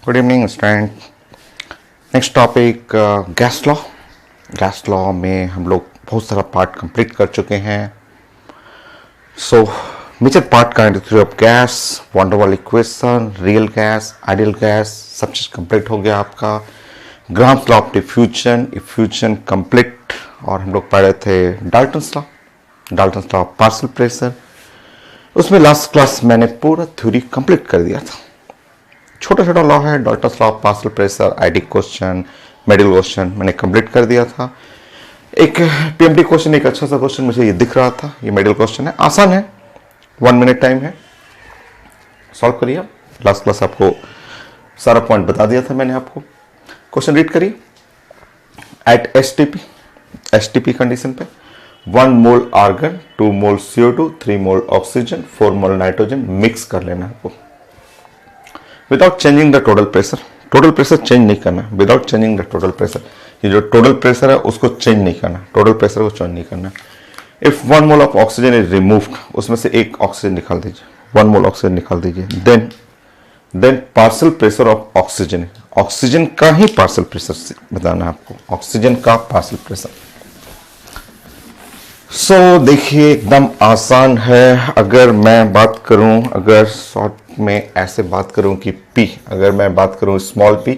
Good evening student. Next topic gas law. Gas law में हम लोग बहुत सारा पार्ट कंप्लीट कर चुके हैं। सो मेजर पार्ट का theory of gas, van der Waals equation, real gas, ideal gas, सब चीज़ कंप्लीट हो गया आपका। Graham's law of diffusion, effusion complete. और हम लोग पढ़ रहे थे Dalton's law of partial pressure. उसमें लास्ट क्लास मैंने पूरा थ्योरी कंप्लीट कर दिया था। छोटा छोटा लॉ है, Dalton's law of partial pressure, ID question, medical question मैंने कंप्लीट कर दिया था। एक पीएमटी क्वेश्चन, एक अच्छा सा क्वेश्चन मुझे ये दिख रहा था, ये मेडिकल क्वेश्चन है, आसान है, 1 मिनट टाइम है, सॉल्व करिए। लास्ट क्लास आपको सारा पॉइंट बता दिया था मैंने आपको। क्वेश्चन रीड करिए। एट एसटीपी कंडीशन पे 1 मोल आर्गन, 2 मोल CO2, 3 मोल ऑक्सीजन, 4 मोल नाइट्रोजन मिक्स कर लेना आपको without changing the total pressure. Total pressure change नहीं करना without changing the total pressure. ये जो टोटल प्रेशर है उसको चेंज नहीं करना, टोटल प्रेशर को चेंज नहीं करना। If 1 mole of oxygen is removed, उसमें से एक ऑक्सीजन निकाल दीजिए, 1 मोल ऑक्सीजन निकाल दीजिए। Then partial pressure of oxygen, oxygen का ही पार्शियल प्रेशर बताना है आपको, ऑक्सीजन का पार्शियल प्रेशर। सो देखिए एकदम आसान है। अगर मैं बात करूं, अगर शॉर्ट में ऐसे बात करूं कि P, अगर मैं बात करूं small p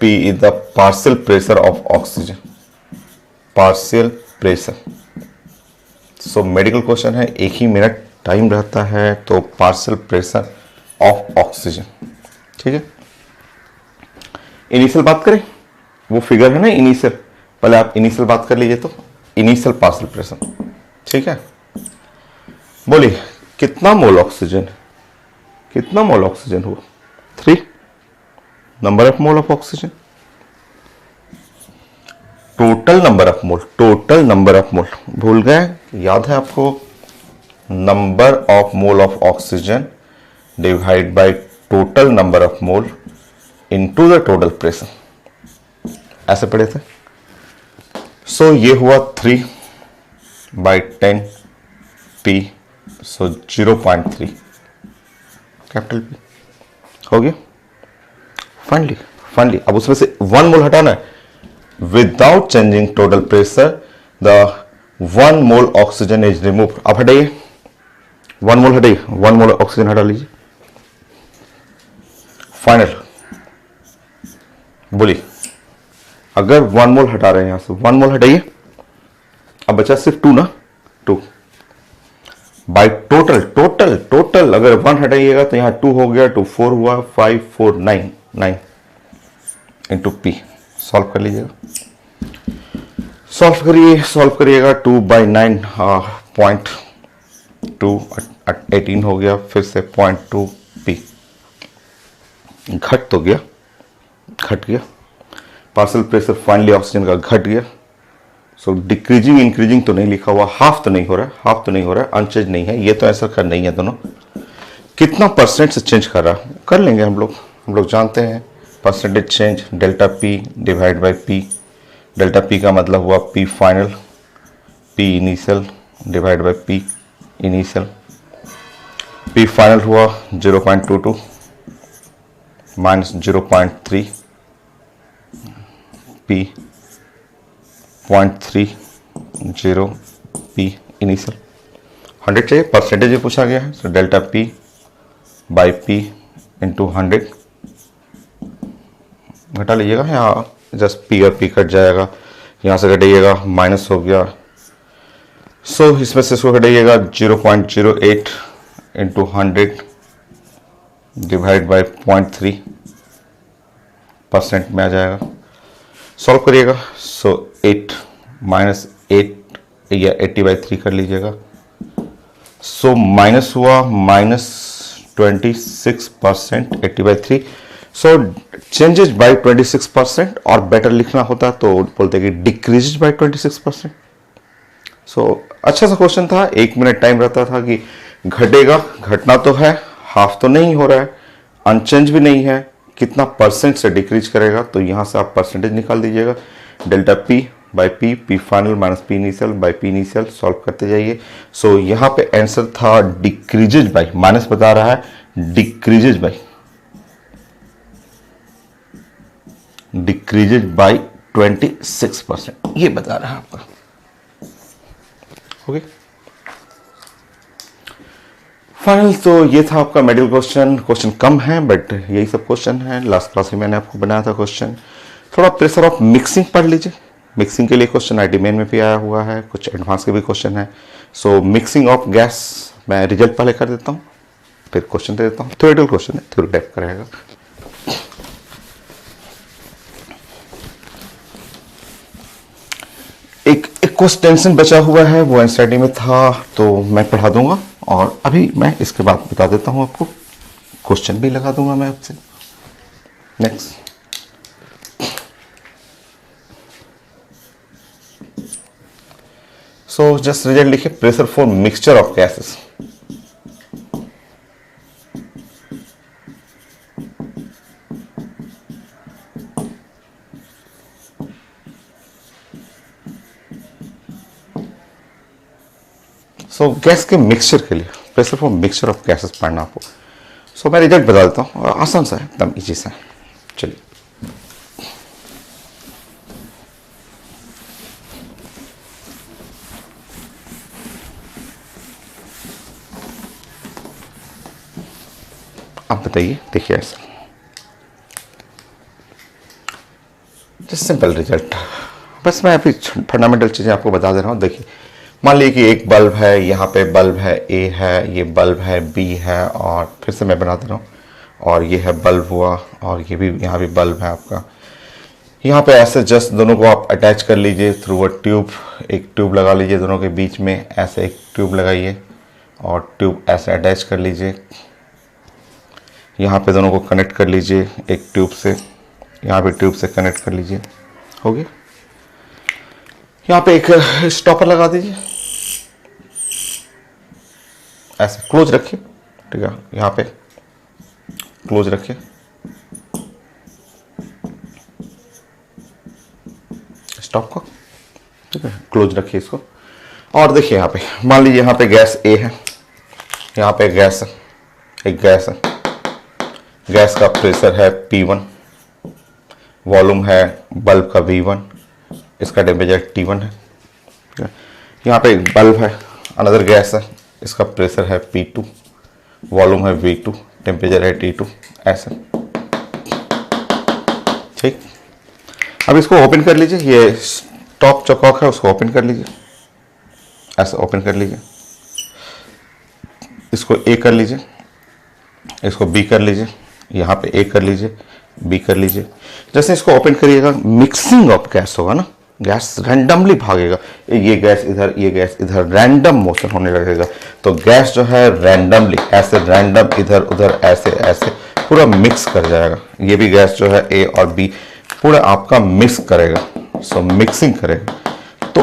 is the partial pressure of oxygen, partial pressure. So medical question है, 1 ही मिनट टाइम रहता है, तो पार्शियल प्रेशर ऑफ ऑक्सीजन, ठीक है। इनिशियल बात करें, वो फिगर है ना इनिशियल, पहले आप इनिशियल बात कर लीजिए। तो इनिशियल पार्शियल प्रेशर, ठीक है। बोलिए कितना मोल ऑक्सीजन, कितना मोल ऑक्सीजन हुआ? 3, number of mole of oxygen. Total number of mole, total number of मोल भूल गए? याद है आपको? Number of mole of oxygen divide by total number of mole into the total pressure, ऐसे पढ़े थे। सो ये हुआ 3/10 P, सो 0.3 कैपिटल P हो गया। फाइनली अब उसमें से 1 मोल हटाना है without changing total pressure, the 1 mole oxygen is remove. अब हटाइए 1 मोल, हटाइए 1 मोल ऑक्सीजन हटा लीजिए। फाइनल बोलिए, अगर 1 मोल हटा रहे हैं यहां से, 1 मोल हटाइए, अब बचा सिर्फ 2 ना, 2 बाई टोटल अगर 1 हटाइएगा तो यहां 2 हो गया, 2 4 हुआ, 5 4 9 इंटू P। सॉल्व कर लीजिएगा, सॉल्व करिएगा। 2/9 0.2 18 हो गया, फिर से 0.2 P। घट गया पार्शियल प्रेशर फाइनली ऑक्सीजन का घट गया। सो डिक्रीजिंग इंक्रीजिंग तो नहीं लिखा हुआ, हाफ तो नहीं हो रहा है, अनचेंज नहीं है, ये तो ऐसा कर नहीं है दोनों। कितना परसेंट से चेंज कर रहा है कर लेंगे हम लोग जानते हैं percentage change delta P divide by P। Delta P का मतलब हुआ P final, P initial divide by P initial. P final हुआ 0.22 माइनस 0.3 P 0.30 P इनिशियल। 100 चाहिए, परसेंटेज भी पूछा गया है, तो delta P by P into 100 घटा लीजिएगा, यहाँ जस्ट P और P कट जाएगा, यहाँ से घटाइएगा माइनस हो गया। सो इसमें से इसको घटाइएगा 0.08 इंटू 100 डिवाइड बाई 0.3% में आ जाएगा। सॉल्व करिएगा। सो 8 माइनस 8 या 80/3 कर लीजिएगा। सो माइनस हुआ -26%, 80/3। सो चेंजेज बाय 26%, और बेटर लिखना होता तो बोलते कि डिक्रीज बाय 26%। सो अच्छा सा क्वेश्चन था, 1 मिनट टाइम रहता था कि घटेगा, घटना तो है, हाफ तो नहीं हो रहा है, अनचेंज भी नहीं है, कितना परसेंट से डिक्रीज करेगा, तो यहां से आप परसेंटेज निकाल दीजिएगा। Delta P by P final minus P initial by P initial, solve करते जाइए। सो यहाँ पे आंसर था डिक्रीजेज बाई, माइनस बता रहा है, डिक्रीजेज बाई डिक्रीजेज बाय 26%, ये बता रहा है आपका। ओके फाइनल, तो ये था आपका मेडिकल क्वेश्चन। क्वेश्चन कम है बट यही सब क्वेश्चन है। लास्ट क्लास में मैंने आपको बनाया था क्वेश्चन। थोड़ा प्रेशर ऑफ मिक्सिंग पढ़ लीजिए। मिक्सिंग के लिए क्वेश्चन आईटी मेन में भी आया हुआ है, कुछ एडवांस के भी क्वेश्चन है। सो मिक्सिंग ऑफ गैस, मैं रिजल्ट पहले कर देता हूँ, फिर क्वेश्चन दे देता हूँ। थ्योरेटिकल क्वेश्चन है, थ्योरी टाइप का रहेगा। एक कुछ टेंशन बचा हुआ है, वो एनसीईआरटी में था तो मैं पढ़ा दूंगा, और अभी मैं इसके बाद बता देता हूँ आपको, क्वेश्चन भी लगा दूंगा मैं आपसे। नेक्स्ट, सो जस्ट रिजल्ट लिखिए, pressure for mixture of gases. So gas के मिक्सचर के लिए pressure for mixture of gases पढ़ना आपको। सो मैं रिजल्ट बता देता हूँ, आसान सा है, एकदम इजी सा है। चलिए, आप बताइए। देखिए ऐसा जस्ट सिंपल रिजल्ट, बस मैं अभी फंडामेंटल चीज़ें आपको बता दे रहा हूँ। देखिए, मान लीजिए कि एक बल्ब है, यहाँ पे बल्ब है ए है, ये बल्ब है बी है, और फिर से मैं बना दे रहा हूँ, और ये है बल्ब हुआ, और ये भी यहाँ भी बल्ब है आपका। यहाँ पे ऐसे जस्ट दोनों को आप अटैच कर लीजिए थ्रू अ ट्यूब। एक ट्यूब लगा लीजिए दोनों के बीच में, ऐसे एक ट्यूब लगाइए और ट्यूब ऐसे अटैच कर लीजिए। यहाँ पे दोनों को कनेक्ट कर लीजिए एक ट्यूब से, यहाँ पे ट्यूब से कनेक्ट कर लीजिए, हो गया। यहाँ पे एक स्टॉपर लगा दीजिए, ऐसे क्लोज रखिए, ठीक है। यहाँ पे क्लोज रखिए, स्टॉप को, ठीक है, क्लोज रखिए इसको। और देखिए यहाँ पे मान लीजिए यहाँ पे गैस ए है, यहाँ पे गैस है, एक गैस है, गैस का प्रेशर है P1, वॉल्यूम है बल्ब का V1, इसका टेम्परेचर T1 है, ठीक है। यहाँ पे एक बल्ब है, अनदर गैस है, इसका प्रेशर है P2, वॉल्यूम है V2, टेम्परेचर है T2, ऐसे, ठीक। अब इसको ओपन कर लीजिए, ये टॉप चौकॉक है उसको ओपन कर लीजिए, ऐसे ओपन कर लीजिए। इसको ए कर लीजिए, इसको बी कर लीजिए, यहाँ पे ए कर लीजिए, बी कर लीजिए। जैसे इसको ओपन करिएगा, मिक्सिंग ऑफ गैस होगा ना, गैस रैंडमली भागेगा, ये गैस इधर, ये गैस इधर, रैंडम मोशन होने लगेगा। तो गैस जो है रैंडमली ऐसे रैंडम इधर उधर ऐसे ऐसे पूरा मिक्स कर जाएगा। ये भी गैस जो है ए और बी पूरा आपका मिक्स करेगा, सो मिक्सिंग करेगा। तो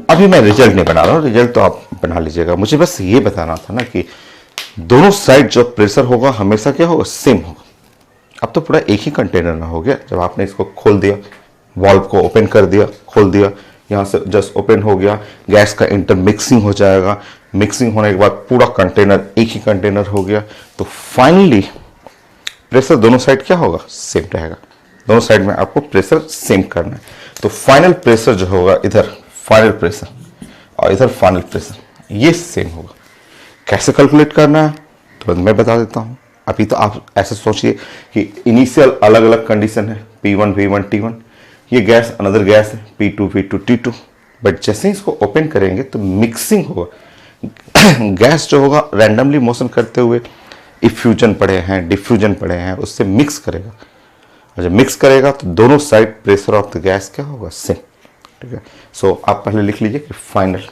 अभी मैं रिजल्ट नहीं बना रहा हूँ, रिजल्ट तो आप बना लीजिएगा। मुझे बस ये बताना था ना कि दोनों साइड जो प्रेशर होगा हमेशा क्या होगा, सेम होगा। अब तो पूरा एक ही कंटेनर ना हो गया, जब आपने इसको खोल दिया, वाल्व को ओपन कर दिया, खोल दिया, यहाँ से जस्ट ओपन हो गया, गैस का इंटरमिक्सिंग हो जाएगा। मिक्सिंग होने के बाद पूरा कंटेनर एक ही कंटेनर हो गया। तो फाइनली प्रेशर दोनों साइड क्या होगा, सेम रहेगा। दोनों साइड में आपको प्रेशर सेम करना है। तो फाइनल प्रेशर जो होगा इधर फाइनल प्रेशर और इधर फाइनल प्रेशर, ये सेम होगा। कैसे कैलकुलेट करना है तो मैं बता देता हूँ। अभी तो आप ऐसे सोचिए कि इनिशियल अलग अलग कंडीशन है, P1 V1 T1, ये गैस अनदर गैस है P2 V2 T2, बट जैसे ही इसको ओपन करेंगे तो मिक्सिंग होगा। गैस जो होगा रैंडमली मोशन करते हुए इफ्यूजन पड़े हैं, डिफ्यूजन पड़े हैं, उससे मिक्स करेगा, और जब मिक्स करेगा तो दोनों side pressure of the gas क्या होगा, सेम, ठीक है। सो आप पहले लिख लीजिए कि final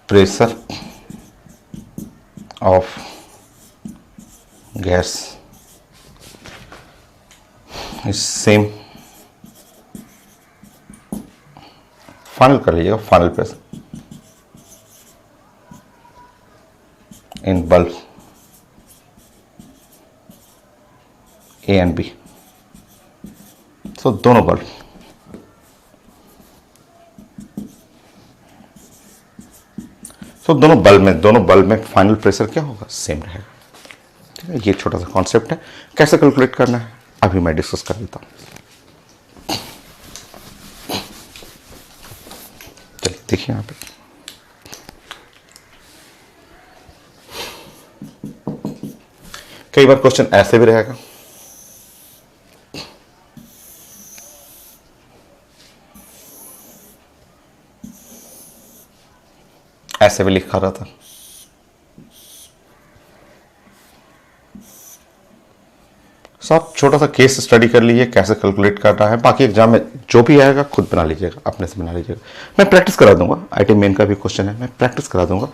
pressure of gas is same। Final कर लीजिएगा, final pressure in bulb A and B. So दोनों बल्ब, दोनों बल्ब में फाइनल प्रेशर क्या होगा, सेम रहेगा। ठीक है, ये छोटा सा कॉन्सेप्ट है। कैसे कैलकुलेट करना है अभी मैं डिस्कस कर देता हूँ। चलिए देखिए यहाँ पे कई बार क्वेश्चन ऐसे भी रहेगा, ऐसे भी लिखा रहता। सो आप छोटा सा केस स्टडी कर लीजिए कैसे कैलकुलेट करना है, बाकी एग्जाम में जो भी आएगा खुद बना लीजिएगा, अपने से बना लीजिएगा। मैं प्रैक्टिस करा दूंगा, आईटी मेन का भी क्वेश्चन है, मैं प्रैक्टिस करा दूंगा।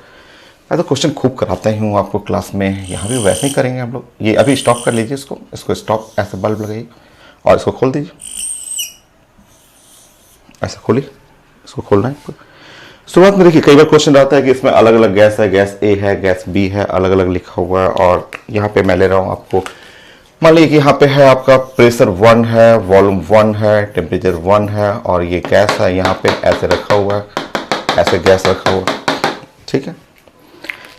मैं तो क्वेश्चन खूब कराता ही हूँ आपको क्लास में, यहाँ भी वैसे ही करेंगे हम लोग। ये अभी स्टॉप कर लीजिए, इसको स्टॉप, ऐसे बल्ब लगाइए और इसको खोल दीजिए, ऐसे खोलिए, इसको खोलना है। शुरुआत में देखिए कई बार क्वेश्चन आता है कि इसमें अलग अलग गैस है, गैस ए है, गैस बी है, अलग अलग लिखा हुआ है। और यहाँ पे मैं ले रहा हूँ आपको, मान लीजिए कि यहाँ पे है आपका प्रेशर 1 है, वॉल्यूम 1 है, टेम्परेचर 1 है और ये गैस है, यहाँ पे ऐसे रखा हुआ है, ऐसे गैस रखा हुआ है, ठीक है।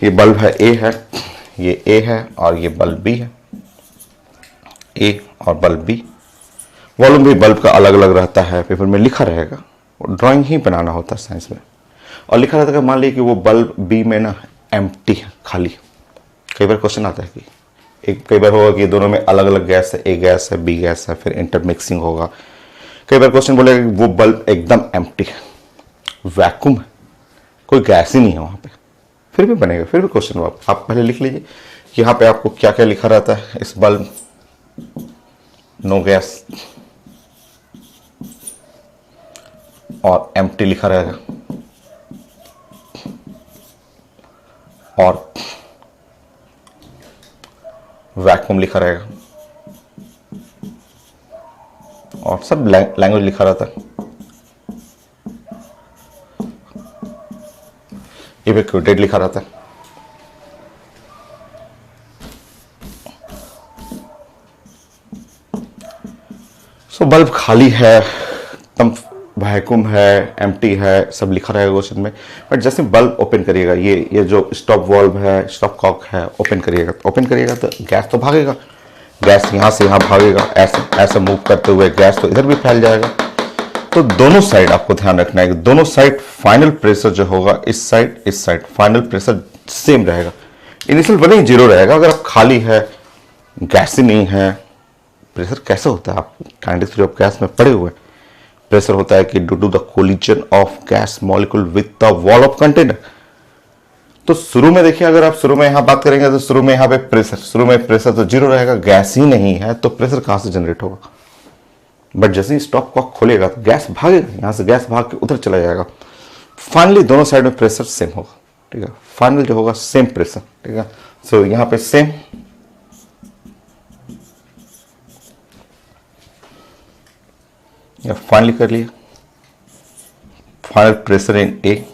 ये बल्ब है ए है, ये ए है और ये बल्ब बी है, ए और बल्ब बी। वॉल्यूम भी बल्ब का अलग अलग रहता है, पेपर में लिखा रहेगा, ड्राइंग ही बनाना होता है साइंस में। और लिखा रहता है मान लीजिए कि वो बल्ब बी में ना एम्प्टी है, खाली। कई बार क्वेश्चन आता है कि कई बार होगा कि दोनों में अलग अलग गैस है, ए गैस है, बी गैस है, फिर इंटरमिक्सिंग होगा। कई बार क्वेश्चन बोलेगा कि वो बल्ब एकदम एम्प्टी है, वैक्यूम है, कोई गैस ही नहीं है वहां पे, फिर भी बनेगा, फिर भी क्वेश्चन आप पहले लिख लीजिए कि यहाँ पे आपको क्या क्या लिखा रहता है। इस बल्ब नो गैस और एम्प्टी लिखा रहेगा, और वैक्यूम लिखा रहेगा, और सब लैंग्वेज लिखा रहता है। इवैक्यूएटेड लिखा रहता है। सो बल्ब खाली है, एकदम वैक्यूम है, एम्प्टी है, सब लिखा रहेगा क्वेश्चन में। बट जैसे बल्ब ओपन करिएगा, ये जो स्टॉप वॉल्व है, स्टॉप कॉक है, ओपन करिएगा तो गैस तो भागेगा, गैस यहाँ से यहाँ भागेगा, ऐसे ऐसे मूव करते हुए गैस तो इधर भी फैल जाएगा। तो दोनों साइड आपको ध्यान रखना है कि दोनों साइड फाइनल प्रेशर जो होगा, इस साइड फाइनल प्रेशर सेम रहेगा। इनिशियल भले ही 0 रहेगा, अगर आप खाली है, गैस ही नहीं है, प्रेशर कैसे होता है? आप काइनेटिक्स ऑफ गैस में पढ़े हुए। प्रेशर होता है कि due to the collision of gas molecule with the wall of container. तो शुरू में देखिए, अगर आप शुरू में यहां बात करेंगे तो शुरू में यहां पे प्रेशर तो 0 रहेगा, गैस ही नहीं है, तो प्रेशर कहां से जनरेट होगा? बट जैसे ही स्टॉप कॉक खोलेगा तो गैस भागेगा, यहां से गैस भाग के उधर चला जाएगा। फाइनली दोनों साइड में प्रेशर सेम होगा, ठीक है। फाइनल जो होगा सेम प्रेशर, ठीक है। सो यहां पे सेम, या फाइनली कर लिए, final pressure in A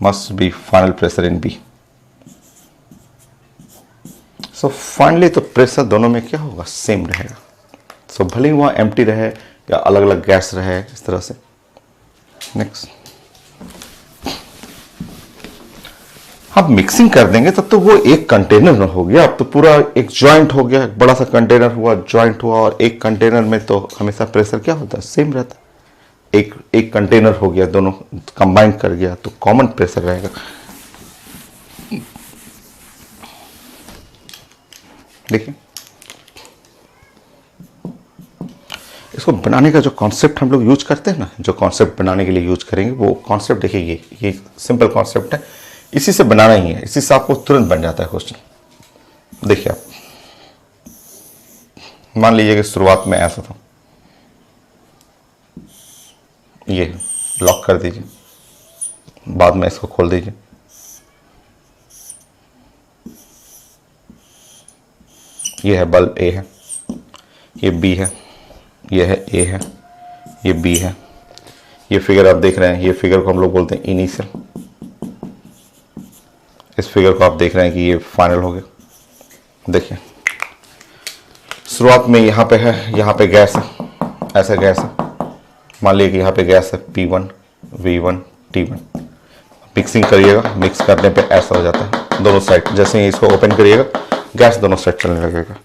must be final pressure in B. So finally तो प्रेशर दोनों में क्या होगा? सेम रहेगा। सो भले ही वहां एम्प्टी रहे या अलग अलग गैस रहे, इस तरह से। नेक्स्ट, आप मिक्सिंग कर देंगे तब तो वो एक कंटेनर हो गया, अब तो पूरा एक जॉइंट हो गया, एक बड़ा सा कंटेनर हुआ, जॉइंट हुआ, और एक कंटेनर में तो हमेशा प्रेशर क्या होता है? सेम रहता है। एक कंटेनर हो गया, दोनों कंबाइन कर गया तो कॉमन प्रेशर रहेगा। देखिए, इसको बनाने का जो कॉन्सेप्ट हम लोग यूज करते हैं ना, जो कॉन्सेप्ट बनाने के लिए यूज करेंगे वो कॉन्सेप्ट देखिए, ये सिंपल कॉन्सेप्ट है, इसी से बनाना ही है, इसी से आपको तुरंत बन जाता है क्वेश्चन। देखिए, आप मान लीजिए कि शुरुआत में ऐसा था, ये लॉक कर दीजिए, बाद में इसको खोल दीजिए, ये है बल्ब ए है, ये बी है, ये है ए है, ये बी है। ये फिगर आप देख रहे हैं, ये फिगर को हम लोग बोलते हैं इनिशियल। इस फिगर को आप देख रहे हैं कि ये फाइनल हो गया। देखिए, शुरुआत में यहाँ पे है, यहाँ पे गैस है, ऐसा गैस है। मान लीजिए कि यहाँ पे गैस है P1, V1, T1। मिक्सिंग करिएगा, मिक्स करने पे ऐसा हो जाता है दोनों साइड। जैसे ही इसको ओपन करिएगा गैस दोनों साइड चलने लगेगा।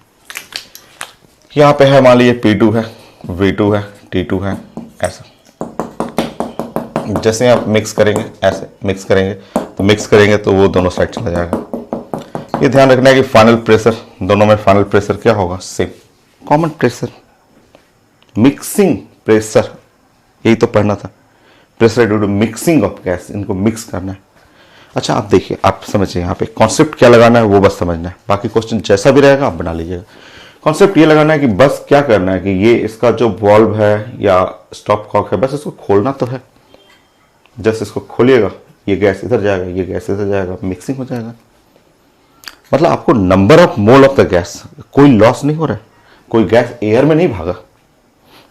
यहाँ पे है मान लीजिए P2 है, V2 है, T2 है, ऐसा। जैसे आप मिक्स करेंगे, ऐसे मिक्स करेंगे तो वो दोनों साइड चला जाएगा। ये ध्यान रखना है कि फाइनल प्रेशर, दोनों में फाइनल प्रेशर क्या होगा, same. Common pressure, mixing pressure, यही तो पढ़ना था। Pressure due to mixing of gas, इनको मिक्स करना है। अच्छा आप देखिए, आप समझिए यहाँ पे कॉन्सेप्ट क्या लगाना है वो बस समझना है, बाकी क्वेश्चन जैसा भी रहेगा आप बना लीजिएगा। कॉन्सेप्ट ये लगाना है कि बस क्या करना है कि ये इसका जो वॉल्व है या स्टॉप कॉक है, बस इसको खोलना तो है। जैसे इसको खोलिएगा, ये गैस इधर जाएगा, ये गैस इधर जाएगा, मिक्सिंग हो जाएगा। मतलब आपको number of mole of the gas, कोई लॉस नहीं हो रहा है, कोई गैस एयर में नहीं भागा,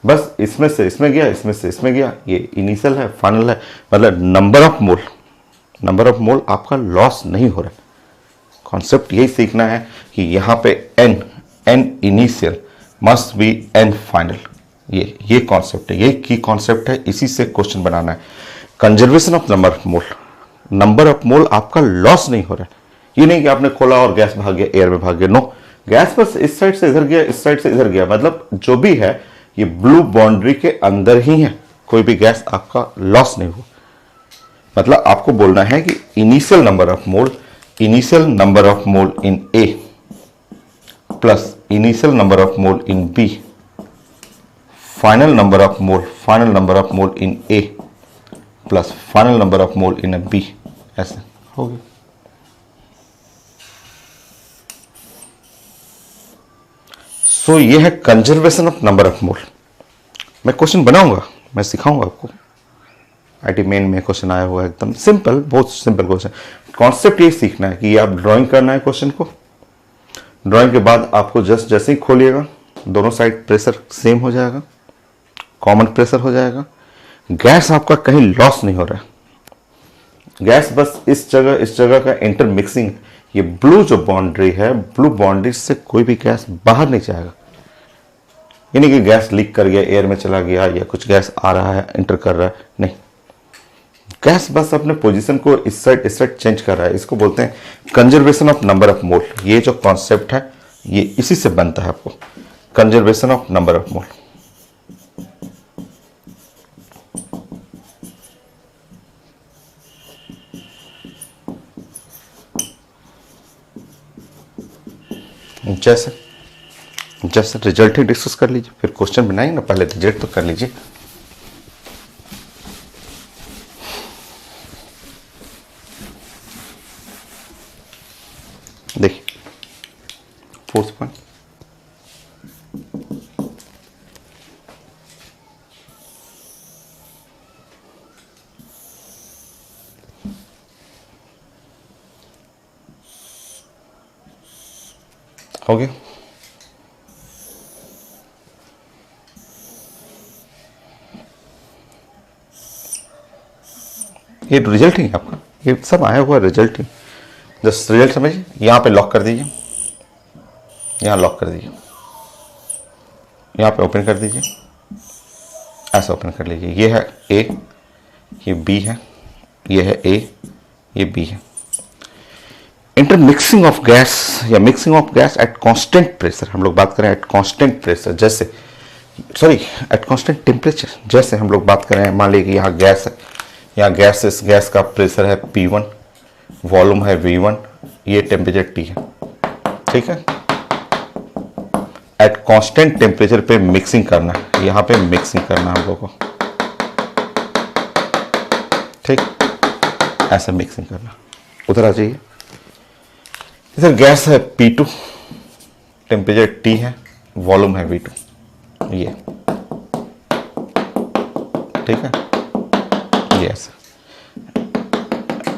बस इसमें से इसमें गया, इसमें से इसमें गया। ये इनिशियल है, फाइनल है, मतलब नंबर ऑफ मोल आपका लॉस नहीं हो रहा है। कॉन्सेप्ट यही सीखना है कि यहाँ पे n initial must be n final. ये कॉन्सेप्ट है, ये की कॉन्सेप्ट है, इसी से क्वेश्चन बनाना है। कंजर्वेशन ऑफ नंबर ऑफ मोल आपका लॉस नहीं हो रहा है। ये नहीं कि आपने खोला और गैस भाग गया, एयर में भाग गया, नो, गैस बस इस साइड से इधर गया, इस साइड से इधर गया, मतलब जो भी है ये ब्लू बाउंड्री के अंदर ही है, कोई भी गैस आपका लॉस नहीं हुआ। मतलब आपको बोलना है कि initial number of mole in A plus initial number of mole in B, final number of mole in A plus final number of mole in B, ऐसे हो गया। सो ये है conservation of number of mole. मैं question बनाऊंगा, मैं सिखाऊंगा आपको। आईटी मेन में क्वेश्चन आया हुआ है, एकदम सिंपल, बहुत सिंपल क्वेश्चन। कॉन्सेप्ट ये सीखना है कि आप ड्राइंग करना है क्वेश्चन को। ड्राइंग के बाद आपको जैसे ही खोलिएगा, दोनों साइड प्रेशर सेम हो जाएगा, कॉमन प्रेशर हो जाएगा। गैस आपका कहीं लॉस नहीं हो रहा है। गैस बस इस जगह का इंटर मिक्सिंग। ये ब्लू जो बाउंड्री है, ब्लू बाउंड्री से कोई भी गैस बाहर नहीं जाएगा। यानी कि गैस लीक कर गया, एयर में चला गया, या कुछ गैस आ रहा है, इंटर कर रहा है, नहीं। गैस बस अपने पोजीशन को इस साइड चेंज कर रहा है। इसको बोलते हैं कंजर्वेशन ऑफ नंबर ऑफ मोल। ये जो कॉन्सेप्ट है ये इसी से बनता है आपको, कंजर्वेशन ऑफ नंबर ऑफ मोल। जैसे रिजल्ट ही डिस्कस कर लीजिए, फिर क्वेश्चन बनाएंगे ना, पहले रिजल्ट तो कर लीजिए। देखिए फोर्थ पॉइंट, हो गया। ये रिजल्ट ही आपका, ये सब आया हुआ रिजल्ट ही। जस्ट रिजल्ट समझिए, यहाँ पे लॉक कर दीजिए, यहाँ लॉक कर दीजिए, यहाँ पे ओपन कर दीजिए, ऐसा ओपन कर लीजिए। ये है ए, ये बी है, ये है ए, ये बी है। इंटरमिक्सिंग ऑफ गैस या mixing of gas at constant pressure, हम लोग बात करें एट कांस्टेंट प्रेशर, जैसे एट कांस्टेंट टेम्परेचर। जैसे हम लोग बात करें, मान लीजिए कि यहाँ गैस है, यहाँ गैस, इस गैस का प्रेशर है P1, वॉल्यूम है V1, ये टेम्परेचर T है, ठीक है। एट कांस्टेंट टेम्परेचर पे मिक्सिंग करना है, यहाँ पे मिक्सिंग करना है हम लोगों को, ठीक, ऐसे मिक्सिंग करना। उधर आ जाइए, इधर गैस है P2, टेम्परेचर T है, वॉल्यूम है V2, ये ठीक है। ये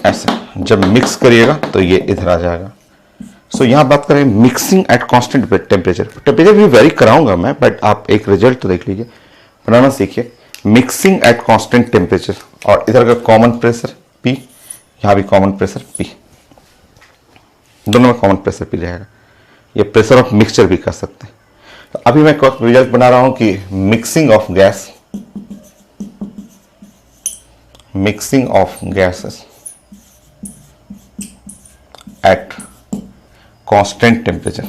ऐसे जब मिक्स करिएगा तो ये इधर आ जाएगा। सो यहाँ बात करें मिक्सिंग एट कांस्टेंट टेम्परेचर भी वेरी कराऊंगा मैं, बट आप एक रिजल्ट तो देख लीजिए, बनाना सीखिए। मिक्सिंग एट कांस्टेंट टेम्परेचर, और इधर का कॉमन प्रेशर P, यहाँ भी कॉमन प्रेशर P, दोनों में कॉमन प्रेशर P रहेगा। ये प्रेशर ऑफ मिक्सचर भी कर सकते हैं। तो अभी मैं रिजल्ट बना रहा हूं कि mixing of gases at constant temperature,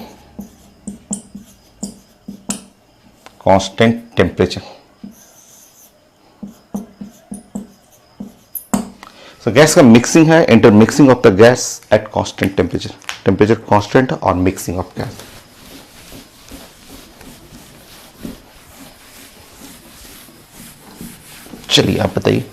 constant temperature. तो गैस का मिक्सिंग है, intermixing of the gas at constant temperature, temperature constant और मिक्सिंग ऑफ गैस। चलिए आप बताइए,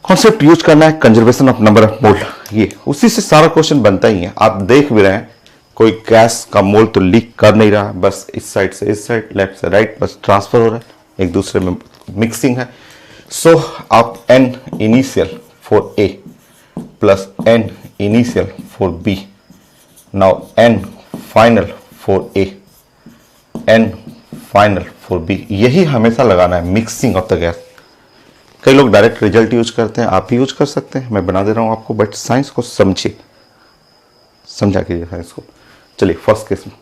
कॉन्सेप्ट यूज करना है कंजर्वेशन ऑफ नंबर ऑफ मोल, ये उसी से सारा क्वेश्चन बनता ही है। आप देख भी रहे हैं कोई गैस का मोल तो लीक कर नहीं रहा, बस इस साइड से इस साइड, लेफ्ट से राइट, बस ट्रांसफर हो रहा है, एक दूसरे में मिक्सिंग है। सो आप n initial for A plus n initial for B, now n final for A, n final for B, यही हमेशा लगाना है मिक्सिंग ऑफ द गैस। कई लोग डायरेक्ट रिजल्ट यूज करते हैं, आप भी यूज कर सकते हैं, मैं बना दे रहा हूं आपको, बट साइंस को समझिए, समझा कीजिए साइंस को। चलिए फर्स्ट केस में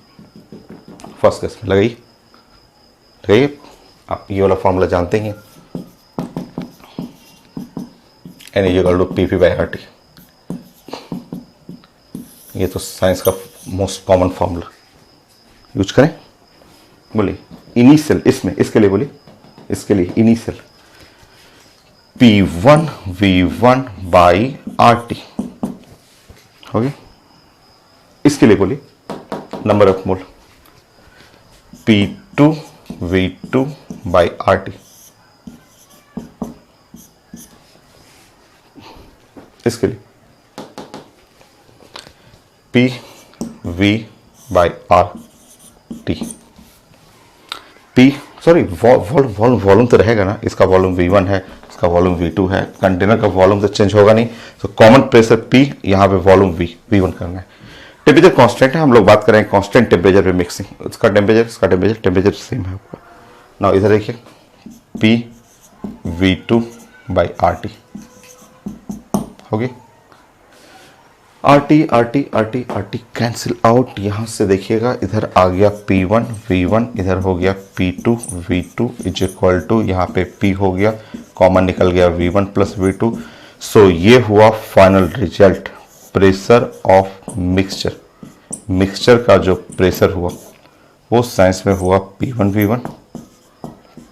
लगाइए। आप ये वाला फॉर्मूला जानते हैं, n equal to PP by RT, ये तो साइंस का मोस्ट कॉमन फॉर्मूला, यूज करें। बोलिए इनिशियल, इसमें इसके लिए बोलिए, इसके लिए initial P1 V1 by RT हो गया। इसके लिए बोलिए number of mole P2 V2 by RT, इसके लिए PV बाई RT, वॉल्यूम तो रहेगा ना, इसका वॉल्यूम V1 है, इसका वॉल्यूम V2 है, कंटेनर का वॉल्यूम तो चेंज होगा नहीं, तो कॉमन प्रेशर P, यहां पे वॉल्यूम V1 करना है। टेम्परेचर कांस्टेंट है, हम लोग बात करें कांस्टेंट टेम्परेचर पे मिक्सिंग, इसका टेम्परेचर सेम है आपका। नाउ इधर देखिए PV2 बाई RT हो गई, RT कैंसिल आउट, यहां से देखिएगा इधर आ गया P1 V1, इधर हो गया P2 V2 is equal to, यहाँ पे P हो गया, कॉमन निकल गया V1 प्लस V2। सो ये हुआ final result, pressure of mixture का जो प्रेशर हुआ वो साइंस में हुआ P1 V1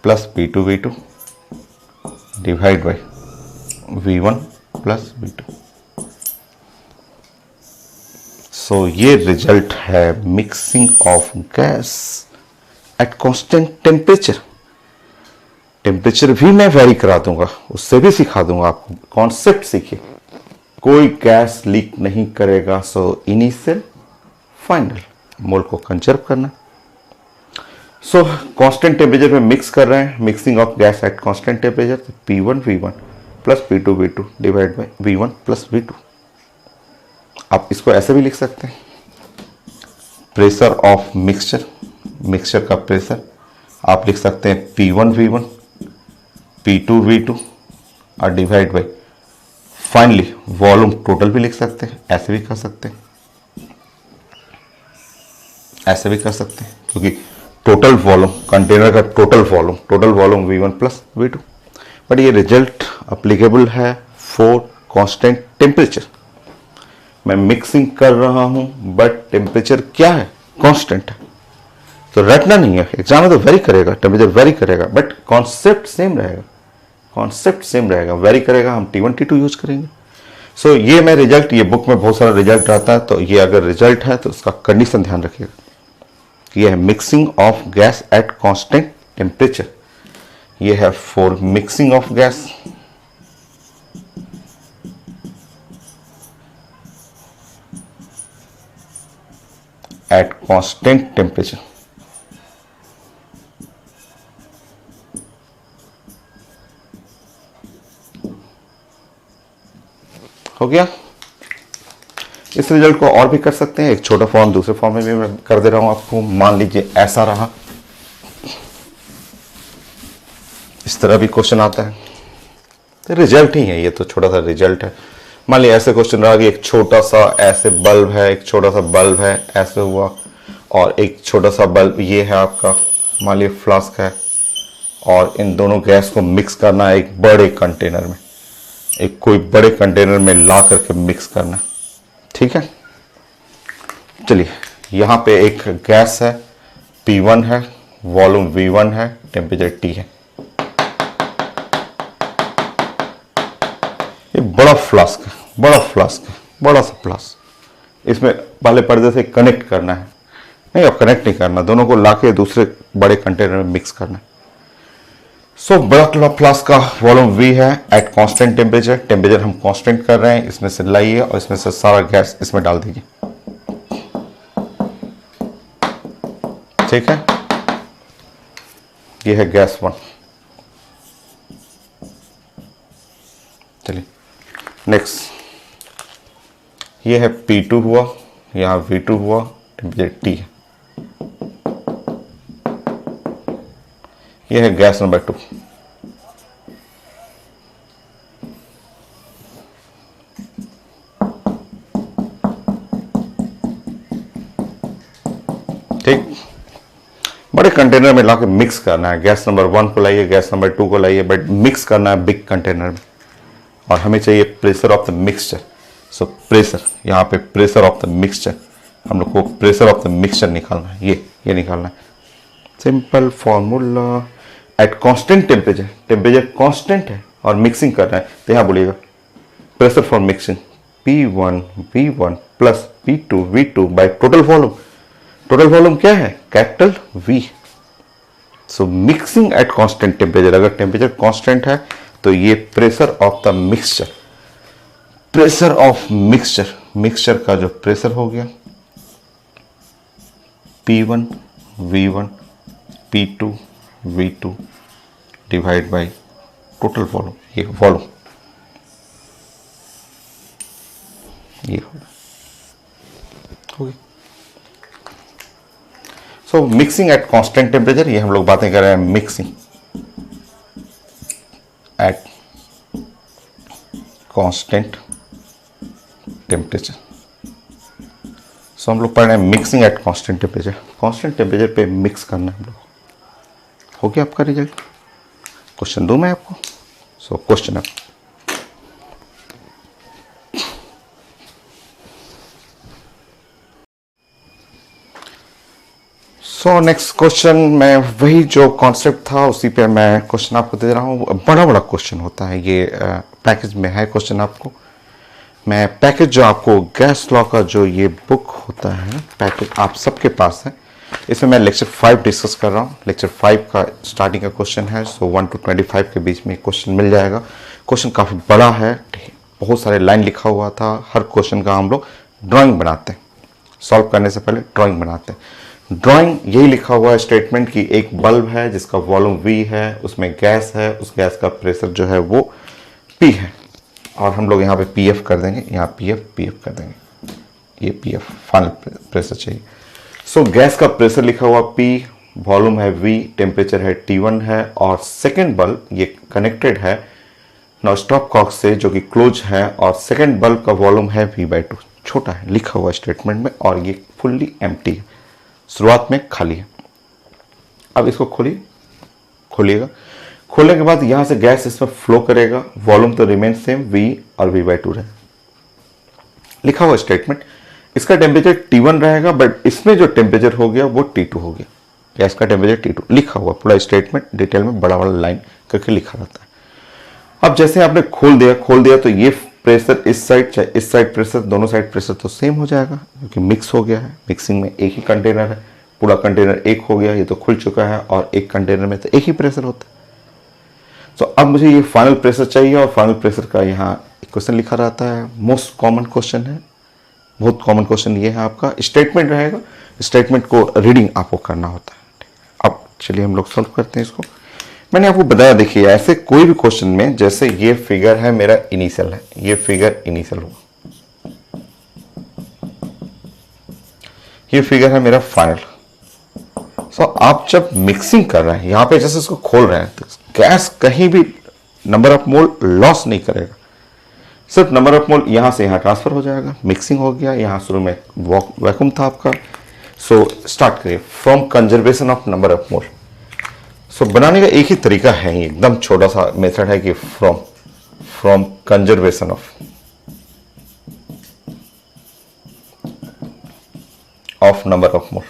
plus P2 V2 divide by V1 plus V2। सो ये रिजल्ट है mixing of gas at constant temperature. Temperature भी मैं वेरी करा दूंगा, उससे भी सिखा दूंगा आपको, कॉन्सेप्ट सीखिए। कोई गैस लीक नहीं करेगा, सो इनिशियल फाइनल मोल को कंजर्व करना। सो कांस्टेंट टेम्परेचर में मिक्स कर रहे हैं, mixing of gas at constant temperature, तो P1 V1 plus P2 V2 divide by V1 plus V2। आप इसको ऐसे भी लिख सकते हैं, प्रेशर ऑफ मिक्सचर का प्रेशर आप लिख सकते हैं P1 V1 P2 V2 और divide by finally volume total भी लिख सकते हैं, ऐसे भी कर सकते हैं, ऐसे भी कर सकते हैं, क्योंकि टोटल वॉल्यूम, कंटेनर का total volume V1 plus V2। But ये रिजल्ट अप्लीकेबल है फॉर कांस्टेंट टेम्परेचर। मैं मिक्सिंग कर रहा हूं बट टेम्परेचर क्या है, कांस्टेंट है, तो रटना नहीं है, एग्जाम में तो वेरी करेगा, टेम्परेचर वेरी करेगा, बट कॉन्सेप्ट सेम रहेगा, वेरी करेगा, हम T1 T2 यूज करेंगे। सो ये मैं रिजल्ट, ये बुक में बहुत सारा रिजल्ट आता है, तो ये अगर रिजल्ट है तो उसका कंडीशन ध्यान रखिएगा, ये है mixing of gas at constant temperature, ये है for mixing of gas at constant temperature। हो गया। इस रिजल्ट को और भी कर सकते हैं, एक छोटा फॉर्म दूसरे फॉर्म में भी मैं कर दे रहा हूं आपको। मान लीजिए ऐसा रहा, इस तरह भी क्वेश्चन आता है, तो रिजल्ट ही है, ये तो छोटा सा रिजल्ट है। मान लिया ऐसे क्वेश्चन रहा कि एक छोटा सा ऐसे बल्ब है, एक छोटा सा बल्ब है, ऐसे हुआ, और एक छोटा सा बल्ब ये है आपका, मान लिया फ्लास्क है, और इन दोनों गैस को मिक्स करना है एक बड़े कंटेनर में, एक कोई बड़े कंटेनर में ला करके मिक्स करना। ठीक है, चलिए यहां पे एक गैस है, P1 है, वॉल्यूम V1 है, टेम्परेचर T है। ये बड़ा फ्लास्क है, बड़ा फ्लास्क है, बड़ा सा फ्लास्क। इसमें पहले पर्दे से कनेक्ट करना है, नहीं अब कनेक्ट नहीं करना, दोनों को लाके दूसरे बड़े कंटेनर में मिक्स करना है। सो बड़ा फ्लास्क का वॉल्यूम V है एट कांस्टेंट टेम्परेचर। टेम्परेचर हम कांस्टेंट कर रहे हैं, इसमें से लाइए और इसमें से सारा गैस इसमें डाल दीजिए। ठीक है, ये है गैस 1। चलिए नेक्स्ट, ये है P2 हुआ, यहां V2 हुआ, टेम्परेचर T है। यह है गैस नंबर 2। ठीक, बड़े कंटेनर में लाके मिक्स करना है। गैस नंबर 1 को लाइए, गैस नंबर 2 को लाइए, बट मिक्स करना है बिग कंटेनर में। और हमें चाहिए pressure of the mixture. So pressure, यहाँ पे प्रेशर ऑफ द मिक्सचर, हम लोग को प्रेशर ऑफ द मिक्सचर निकालना है, ये निकालना है। Simple formula, eight constant temperature, temperature constant है और मिक्सिंग कर रहा है, तो यहाँ बोलिएगा pressure for mixing P1 V1 plus P2 V2 by total volume. Total volume क्या है? Capital V। सो मिक्सिंग एट कांस्टेंट टेम्परेचर, अगर टेम्परेचर कांस्टेंट है तो ये pressure of the mixture, pressure of mixture, mixture का जो प्रेशर हो गया P1 V1 P2 V2 divide by total volume, ये वॉल्यूम, ये हो गई। सो मिक्सिंग एट कांस्टेंट टेम्परेचर, ये हम लोग बातें कर रहे हैं मिक्सिंग एट कांस्टेंट टेम्परेचर। सो हम लोग पढ़ रहे हैं mixing eight constant temperature. Constant temperature पे मिक्स करना है हम लोग। हो गया आपका रिजल्ट? क्वेश्चन दूं मैं आपको? सो क्वेश्चन है, सो नेक्स्ट क्वेश्चन, मैं वही जो कॉन्सेप्ट था उसी पे मैं क्वेश्चन आपको दे रहा हूँ। बड़ा बड़ा क्वेश्चन होता है ये, पैकेज में है क्वेश्चन आपको। मैं पैकेज जो आपको गैस लॉ का जो ये बुक होता है, पैकेज आप सबके पास है। इसमें मैं लेक्चर 5 डिस्कस कर रहा हूँ। लेक्चर 5 का स्टार्टिंग का क्वेश्चन है, सो 1 to 25 के बीच में क्वेश्चन मिल जाएगा। क्वेश्चन काफ़ी बड़ा है, बहुत सारे लाइन लिखा हुआ था। हर क्वेश्चन का हम लोग ड्राइंग बनाते हैं, सॉल्व करने से पहले ड्राइंग बनाते हैं। ड्राइंग यही लिखा हुआ है स्टेटमेंट की, एक बल्ब है जिसका वॉल्यूम V है, उसमें गैस है, उस गैस का प्रेशर जो है वो P है, और हम लोग यहाँ पे PF कर देंगे, यहाँ PF कर देंगे, ये PF फाइनल प्रेशर चाहिए। सो गैस का प्रेशर लिखा हुआ P, वॉल्यूम है V, टेम्परेचर है T1 है, और सेकेंड बल्ब ये कनेक्टेड है स्टॉप कॉक से जो कि क्लोज है, और सेकेंड बल्ब का वॉल्यूम है V/2, छोटा है लिखा हुआ स्टेटमेंट में, और ये फुल्ली एम्प्टी है, शुरुआत में खाली है। अब इसको खोलिएगा। खोलने के बाद यहां से गैस इसमें फ्लो करेगा, वॉल्यूम तो रिमेन सेम V और V/2 रहे, लिखा हुआ स्टेटमेंट। इसका टेम्परेचर T1 रहेगा, बट इसमें जो टेम्परेचर हो गया वो T2 हो गया। गैस का टेम्परेचर T2 लिखा हुआ, पूरा स्टेटमेंट डिटेल में बड़ा बड़ा लाइन करके लिखा रहता है। अब जैसे आपने खोल दिया तो ये प्रेशर इस साइड चाहे इस साइड प्रेशर, दोनों साइड प्रेशर तो सेम हो जाएगा क्योंकि मिक्स हो गया है। मिक्सिंग में एक ही कंटेनर है, पूरा कंटेनर एक हो गया, ये तो खुल चुका है, और एक कंटेनर में तो एक ही प्रेशर होता है। तो अब मुझे ये फाइनल प्रेशर चाहिए, और फाइनल प्रेशर का यहाँ क्वेश्चन लिखा रहता है। मोस्ट कॉमन क्वेश्चन है, बहुत कॉमन क्वेश्चन ये है आपका। स्टेटमेंट रहेगा, स्टेटमेंट को रीडिंग आपको करना होता है। अब चलिए हम लोग सॉल्व करते हैं इसको। मैंने आपको बताया, देखिए ऐसे कोई भी क्वेश्चन में, जैसे ये फिगर है मेरा इनिशियल है, ये फिगर इनिशियल हुआ, ये फिगर है मेरा फाइनल। सो आप जब मिक्सिंग कर रहे हैं, यहां पे जैसे इसको खोल रहे हैं, तो गैस कहीं भी नंबर ऑफ मोल लॉस नहीं करेगा, सिर्फ नंबर ऑफ मोल यहां से यहां ट्रांसफर हो जाएगा। मिक्सिंग हो गया, यहां शुरू में वैक्यूम था आपका। सो स्टार्ट करिए from conservation of number of mole. So बनाने का एक ही तरीका है, एकदम छोटा सा मेथड है कि from conservation of of number of mole.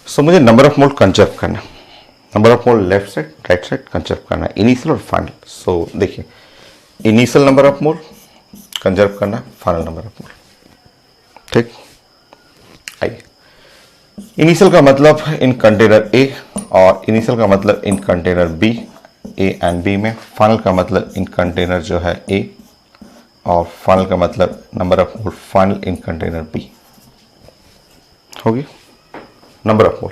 So मुझे नंबर ऑफ मोल कंजर्व करना, number of mole left side right side conserve करना, इनिशियल और फाइनल। सो देखिए, initial number of mole conserve करना, फाइनल नंबर ऑफ मोल। ठीक, आइए, initial का मतलब इन कंटेनर ए और इनिशियल का मतलब in container B, A and B में। फाइनल का मतलब इन कंटेनर जो है ए और फाइनल का मतलब number of mole final in container B होगी। Number of mole,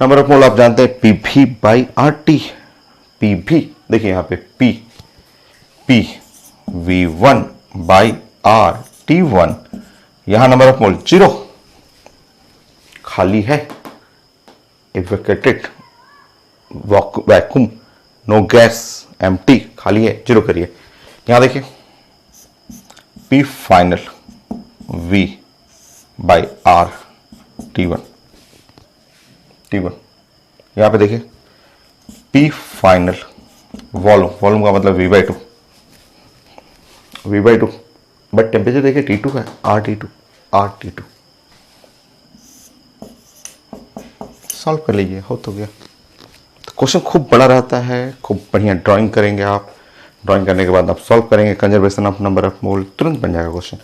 number of mole आप जानते हैं पी भी बाई आर टी। पी भी देखिए यहां पे P P V one by R T one, यहां नंबर ऑफ मोल 0 खाली है, evacuated vacuum, no gas, empty, खाली है, 0 करिए। यहां देखिए P final V by R T one, T1, यहां पे देखिए P फाइनल वॉल्यूम, वॉल्यूम का मतलब V/2, V/2, बट टेम्परेचर देखिए T2 है, RT2, सॉल्व कर लीजिए, हो तो गया। तो क्वेश्चन खूब बड़ा रहता है, खूब बढ़िया ड्राइंग करेंगे आप, ड्राइंग करने के बाद आप सॉल्व करेंगे, कंजर्वेशन ऑफ नंबर ऑफ मोल, तुरंत बन जाएगा क्वेश्चन।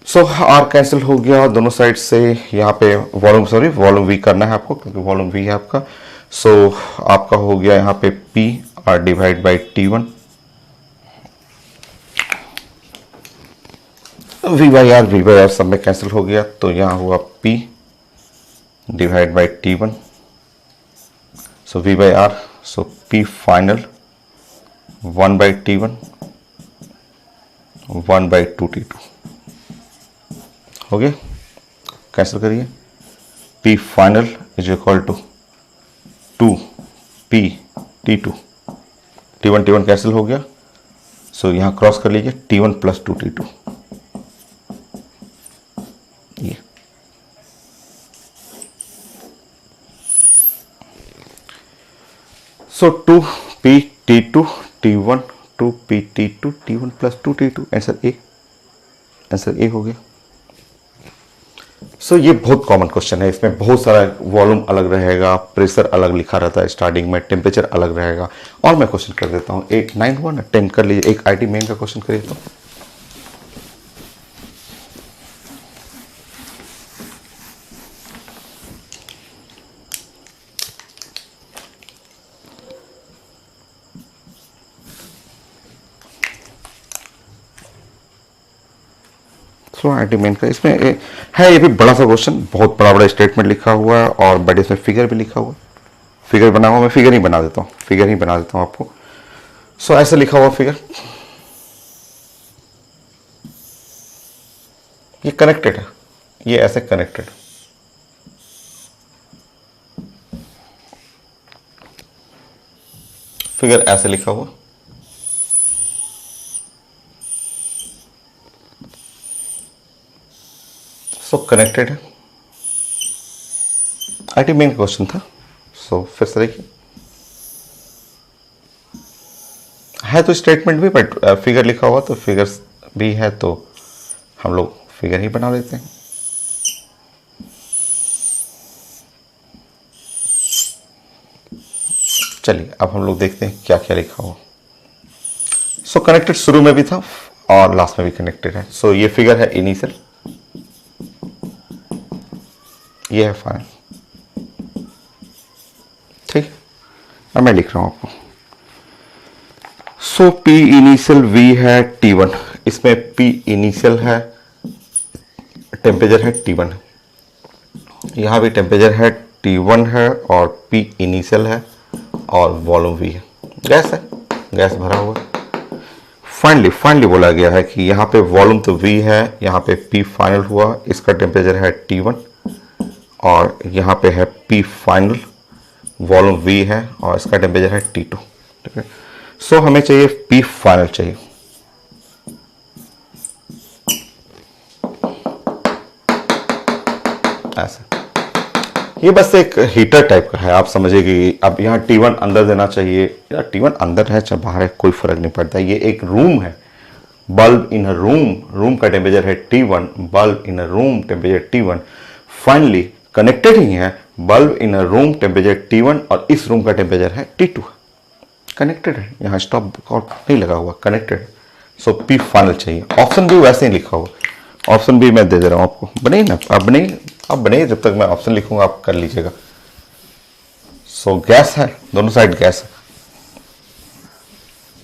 सो आर कैंसिल हो गया दोनों साइड से, यहाँ पे वॉल्यूम वी करना है आपको क्योंकि वॉल्यूम वी है आपका। सो आपका हो गया यहाँ पे P R divide by T1, V by R सब में कैंसिल हो गया, तो यहाँ हुआ P divide by T1, so V by R, so P final 1 by T1 1 by 2T2 हो गया। कैंसिल करिए, P final is equal to 2P T2, T1 cancel हो गया, सो यहां क्रॉस कर लीजिए T1 प्लस 2T2, ये सो 2P T2 T1 2P T2 T1 plus 2T2, answer A हो गया। सो ये बहुत कॉमन क्वेश्चन है, इसमें बहुत सारा वॉल्यूम अलग रहेगा, प्रेशर अलग लिखा रहता है स्टार्टिंग में, टेम्परेचर अलग रहेगा। और मैं क्वेश्चन कर देता हूँ, 8 9 हुआ ना, 10 कर लीजिए, एक आईटी मेन का क्वेश्चन करिए तो। आईटी मेन का इसमें है, ये भी बड़ा सा क्वेश्चन, बहुत बड़ा बड़ा स्टेटमेंट लिखा हुआ है और बट इसमें फिगर भी लिखा हुआ है, फिगर बना हुआ, मैं फिगर ही बना देता हूँ, फिगर ही बना देता हूँ आपको। सो ऐसे लिखा हुआ फिगर, ये कनेक्टेड है, ये ऐसे कनेक्टेड, फिगर ऐसे लिखा हुआ, सो कनेक्टेड है, आईटी मेन क्वेश्चन था। सो फिर से देखिए, है तो स्टेटमेंट भी बट फिगर लिखा हुआ, तो फिगर भी है तो हम लोग फिगर ही बना लेते हैं। चलिए अब हम लोग देखते हैं क्या क्या लिखा हुआ। सो कनेक्टेड शुरू में भी था और लास्ट में भी कनेक्टेड है। सो ये फिगर है इनिशियल, ये है फाइनल, ठीक। अब मैं लिख रहा हूं आपको, सो P इनिशियल V है T1, इसमें P इनिशियल है, टेम्परेचर है T1, यहां भी टेम्परेचर है T1 है और P इनिशियल है और वॉल्यूम V है, गैस है, गैस भरा हुआ। फाइनली बोला गया है कि यहाँ पे वॉल्यूम तो V है, यहाँ पे P फाइनल हुआ, इसका टेम्परेचर है T1 और यहाँ पे है P फाइनल, वॉल्यूम V है और इसका टेम्परेचर है T2, ठीक है। सो हमें चाहिए P फाइनल चाहिए, ऐसा। ये बस एक हीटर टाइप का है, आप समझिए कि अब यहाँ T1 अंदर देना चाहिए, या T1 अंदर है चाहे बाहर है कोई फर्क नहीं पड़ता, ये एक रूम है, bulb in a room का टेम्परेचर है T1, bulb in a room temperature T1, finally connected ही है bulb in a room temperature T1 और इस रूम का टेम्परेचर है T2, कनेक्टेड है, यहाँ स्टॉप नहीं लगा हुआ, कनेक्टेड। सो P फाइनल चाहिए। ऑप्शन बी वैसे ही लिखा हुआ, ऑप्शन बी मैं दे रहा हूँ आपको, बने ना, अब बने जब तक मैं ऑप्शन लिखूंगा आप कर लीजिएगा। सो गैस है, दोनों साइड गैस है,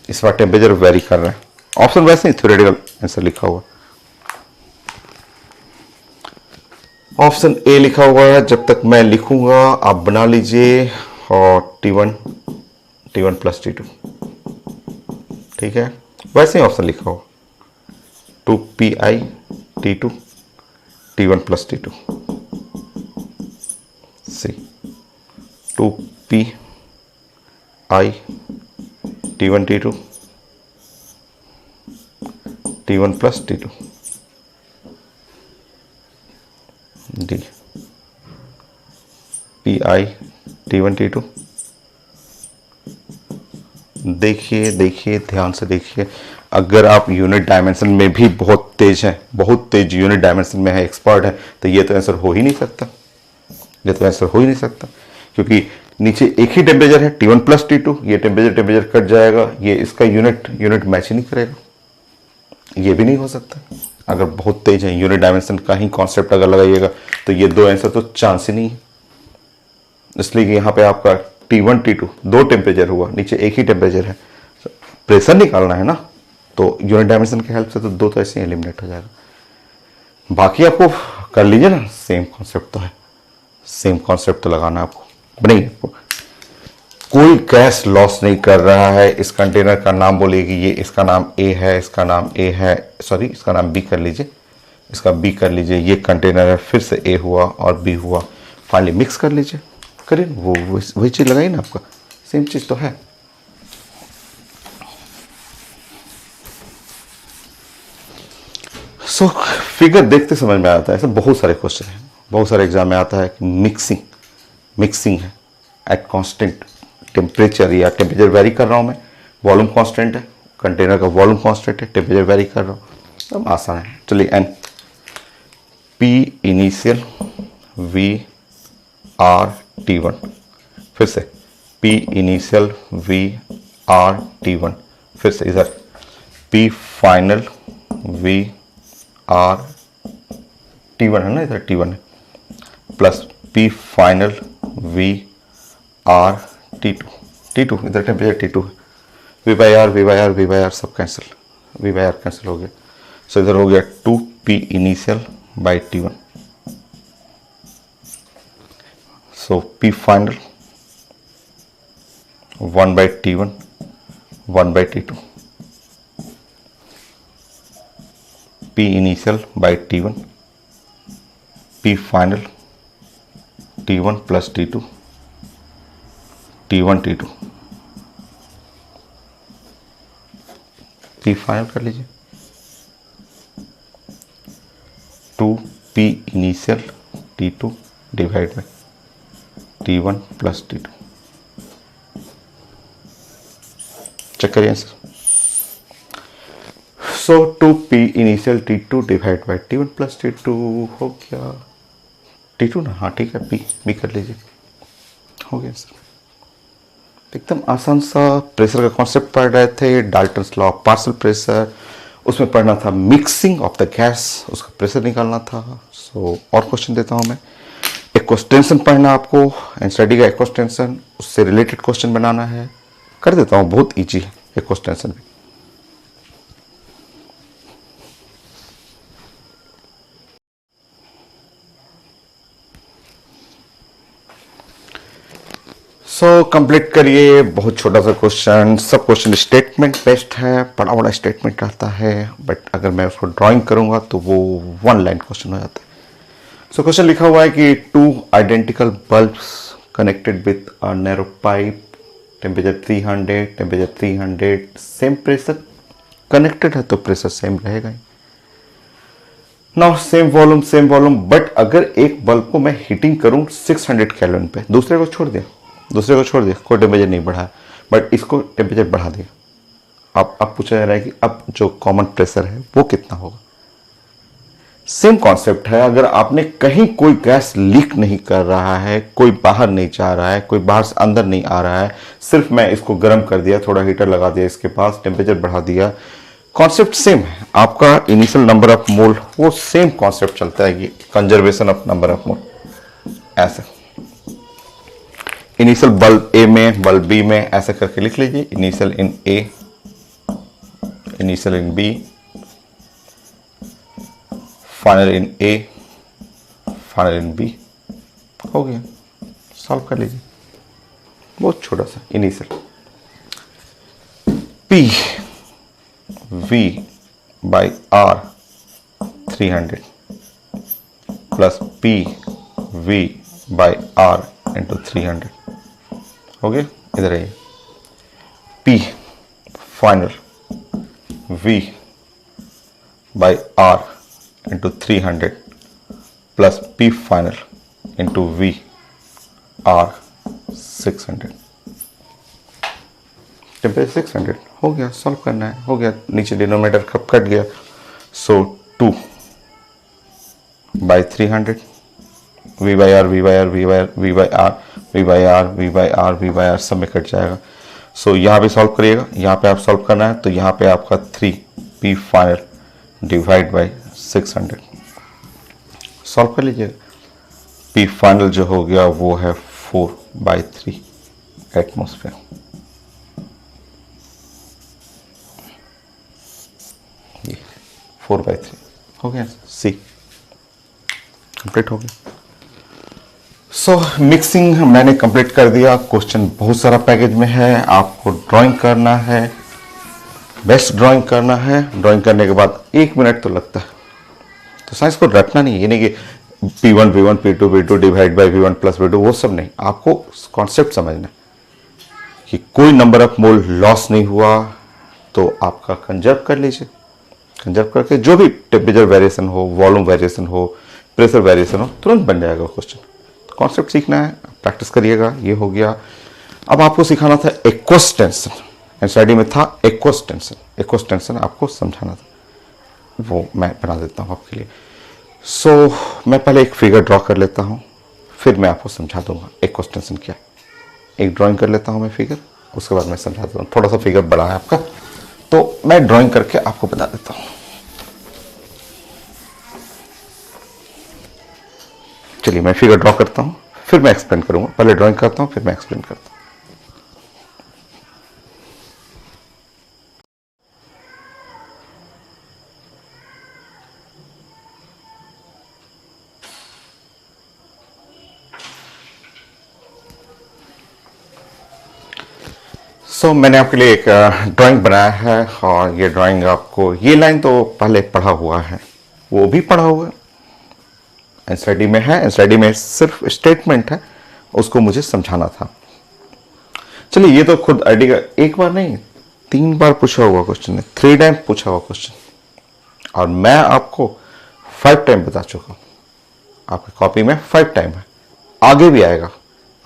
इस बार टेम्परेचर वेरी कर रहे हैं, ऑप्शन वैसे ही थ्योरेटिकल आंसर लिखा हुआ। ऑप्शन ए लिखा हुआ है, जब तक मैं लिखूंगा आप बना लीजिए, और T1 प्लस T2, ठीक है, वैसे ही ऑप्शन लिखा हुआ 2PI T2 T1 plus T2, सी 2PI T1 T2 T1 plus T2, D PI T1 T2। देखिए ध्यान से देखिए, अगर आप यूनिट डायमेंशन में भी बहुत तेज हैं, बहुत तेज यूनिट डायमेंशन में है, एक्सपर्ट है, तो ये तो आंसर हो ही नहीं सकता, ये तो आंसर हो ही नहीं सकता, क्योंकि नीचे एक ही टेम्परेचर है T1 प्लस T2, ये टेम्परेचर कट जाएगा, ये इसका यूनिट मैच ही नहीं करेगा, ये भी नहीं हो सकता। अगर बहुत तेज है, यूनिट डायमेंशन का ही कॉन्सेप्ट अगर लगाइएगा तो ये दो आंसर तो चांस ही नहीं है। इसलिए कि यहाँ पे आपका T1 T2 दो टेम्परेचर हुआ, नीचे एक ही टेम्परेचर है, प्रेशर निकालना है ना, तो यूनिट डायमेंशन की हेल्प से तो दो तो ऐसे ही एलिमिनेट हो जाएगा। बाकी आपको कर लीजिए ना, सेम कॉन्सेप्ट तो है, सेम कॉन्सेप्ट तो लगाना आपको, बनेगी आपको। कोई गैस लॉस नहीं कर रहा है। इस कंटेनर का नाम बोलिए कि ये इसका नाम ए है, इसका नाम ए है, सॉरी इसका नाम बी कर लीजिए, इसका बी कर लीजिए, ये कंटेनर है, फिर से ए हुआ और बी हुआ, फाइनली मिक्स कर लीजिए, करिए वो वही चीज़ लगाई ना, आपका सेम चीज़ तो है। सो फिगर देखते समझ में आता है, ऐसे बहुत सारे क्वेश्चन हैं, बहुत सारे एग्जाम में आता है कि मिक्सिंग है एट कांस्टेंट टेम्परेचर, या टेम्परेचर वेरी कर रहा हूँ मैं, वॉल्यूम कांस्टेंट है, कंटेनर का वॉल्यूम कांस्टेंट है, टेम्परेचर वेरी कर रहा हूँ, अब आसान है। चलिए n P initial V R T1, फिर से P initial V R T1, फिर से इधर P final V R T1 है ना, इधर T1 है, plus P final V R T2 इधर टेम्परेचर T2 है, V बाई आर सब cancel, V by R cancel हो गया। सो इधर हो गया 2P initial by T1, so P final 1 by T1 1 by T2, P initial by T1, P final T1 plus T2 T1 T2, P final कर लीजिए 2P initial T2 divide by T1 plus T2, check करिए answer. So 2P initial T2 divide by T1 plus T2 हो गया T2 ना, हाँ ठीक है, B कर लीजिए, हो गया सर। एकदम आसान सा प्रेशर का कॉन्सेप्ट पढ़ रहे थे, Dalton's law of partial pressure, उसमें पढ़ना था मिक्सिंग ऑफ द गैस, उसका प्रेशर निकालना था। सो और क्वेश्चन देता हूं मैं, एक क्वेश्चन पढ़ना आपको, एनसीईआरटी का एक क्वेश्चन, उससे रिलेटेड क्वेश्चन बनाना है, कर देता हूं, बहुत इजी है एक क्वेश्चन भी। सो कंप्लीट करिए, बहुत छोटा सा क्वेश्चन, सब क्वेश्चन स्टेटमेंट बेस्ड है, बड़ा बड़ा स्टेटमेंट रहता है, बट अगर मैं उसको ड्राइंग करूंगा तो वो वन लाइन क्वेश्चन हो जाता है। सो क्वेश्चन लिखा हुआ है कि 2 identical bulbs connected with a narrow pipe, temperature 300 same pressure, connected है तो प्रेशर सेम रहेगा ही। नाउ सेम वॉल्यूम, बट अगर एक बल्ब को मैं हीटिंग करूं 600 केल्विन पे, दूसरे को छोड़ दिया, कोई टेम्परेचर नहीं बढ़ा, बट इसको टेम्परेचर बढ़ा दिया, अब पूछा जा रहा है कि अब जो कॉमन प्रेशर है वो कितना होगा। सेम कॉन्सेप्ट है, अगर आपने कहीं कोई गैस लीक नहीं कर रहा है, कोई बाहर नहीं जा रहा है, कोई बाहर से अंदर नहीं आ रहा है, सिर्फ मैं इसको गर्म कर दिया, थोड़ा हीटर लगा दिया इसके पास, टेम्परेचर बढ़ा दिया, कॉन्सेप्ट सेम है। आपका इनिशियल नंबर ऑफ मोल वो सेम कॉन्सेप्ट चलता है कि कंजर्वेशन ऑफ नंबर ऑफ मोल। ऐसा इनिशियल बल्ब ए में, बल्ब बी में, ऐसा करके लिख लीजिए, initial in A, initial in B, final in A, final in B. हो गया, सॉल्व कर लीजिए, बहुत छोटा सा initial. P V by R 300 plus P V by R into 300 हो गया। इधर आइए, P final V by R into 300 plus P final into V R 600, temperature 600 हो गया। सॉल्व करना है, हो गया, नीचे डिनोमिनेटर कट गया, सो 2 by 300 V by R, V by R, V by R, V by R, V by R, V by R, V by R सब में कट जाएगा। सो यहाँ पे सॉल्व करिएगा, यहाँ पे आप सॉल्व करना है तो यहाँ पे आपका 3 P final divide by 600 solve कर लीजिएगा। P फाइनल जो हो गया वो है 4/3 एटमॉस्फेयर। ये 4/3 हो गया, सी कंप्लीट हो गया। सो मिक्सिंग मैंने कंप्लीट कर दिया। क्वेश्चन बहुत सारा पैकेज में है, आपको ड्राइंग करना है, बेस्ट ड्राइंग करना है। ड्राइंग करने के बाद 1 मिनट तो लगता है, तो साइंस को रटना नहीं है, ये नहीं कि P1 P1 P2 P2 divide by V1 plus V2 वो सब नहीं। आपको कॉन्सेप्ट समझना है कि कोई नंबर ऑफ मोल लॉस नहीं हुआ तो आपका कंजर्व कर लीजिए। कंजर्व करके जो भी टेम्परेचर वेरिएशन हो, वॉल्यूम वेरिएशन हो, प्रेशर वेरिएशन हो, तुरंत बन जाएगा क्वेश्चन। कॉन्सेप्ट सीखना है, प्रैक्टिस करिएगा। ये हो गया। अब आपको सिखाना था एक्वस टेंशन, एनसीईआरटी में था एक्वस टेंशन। एक्वस टेंशन आपको समझाना था, वो मैं बना देता हूँ आपके लिए। सो मैं पहले एक फिगर ड्रॉ कर लेता हूँ, फिर मैं आपको समझा दूंगा एक्वस टेंशन क्या है। एक ड्राइंग कर लेता हूँ मैं फिगर, उसके बाद मैं समझा देता हूँ। थोड़ा सा फिगर बड़ा है आपका, तो मैं ड्राइंग करके आपको बता देता हूँ। चलिए मैं फिगर ड्रॉ करता हूँ, फिर मैं एक्सप्लेन करूंगा। पहले ड्राइंग करता हूँ, फिर मैं एक्सप्लेन करता हूँ। सो मैंने आपके लिए एक ड्राइंग बनाया है, और ये ड्राइंग आपको, ये लाइन तो पहले पढ़ा हुआ है, वो भी पढ़ा हुआ है, एनसीईआरटी में है। एनसीईआरटी में सिर्फ स्टेटमेंट है, उसको मुझे समझाना था। चलिए ये तो खुद आईडी का एक बार नहीं 3 बार पूछा हुआ क्वेश्चन है, 3 टाइम पूछा हुआ क्वेश्चन, और मैं आपको 5 टाइम बता चुका हूँ। आपकी कॉपी में 5 टाइम है, आगे भी आएगा।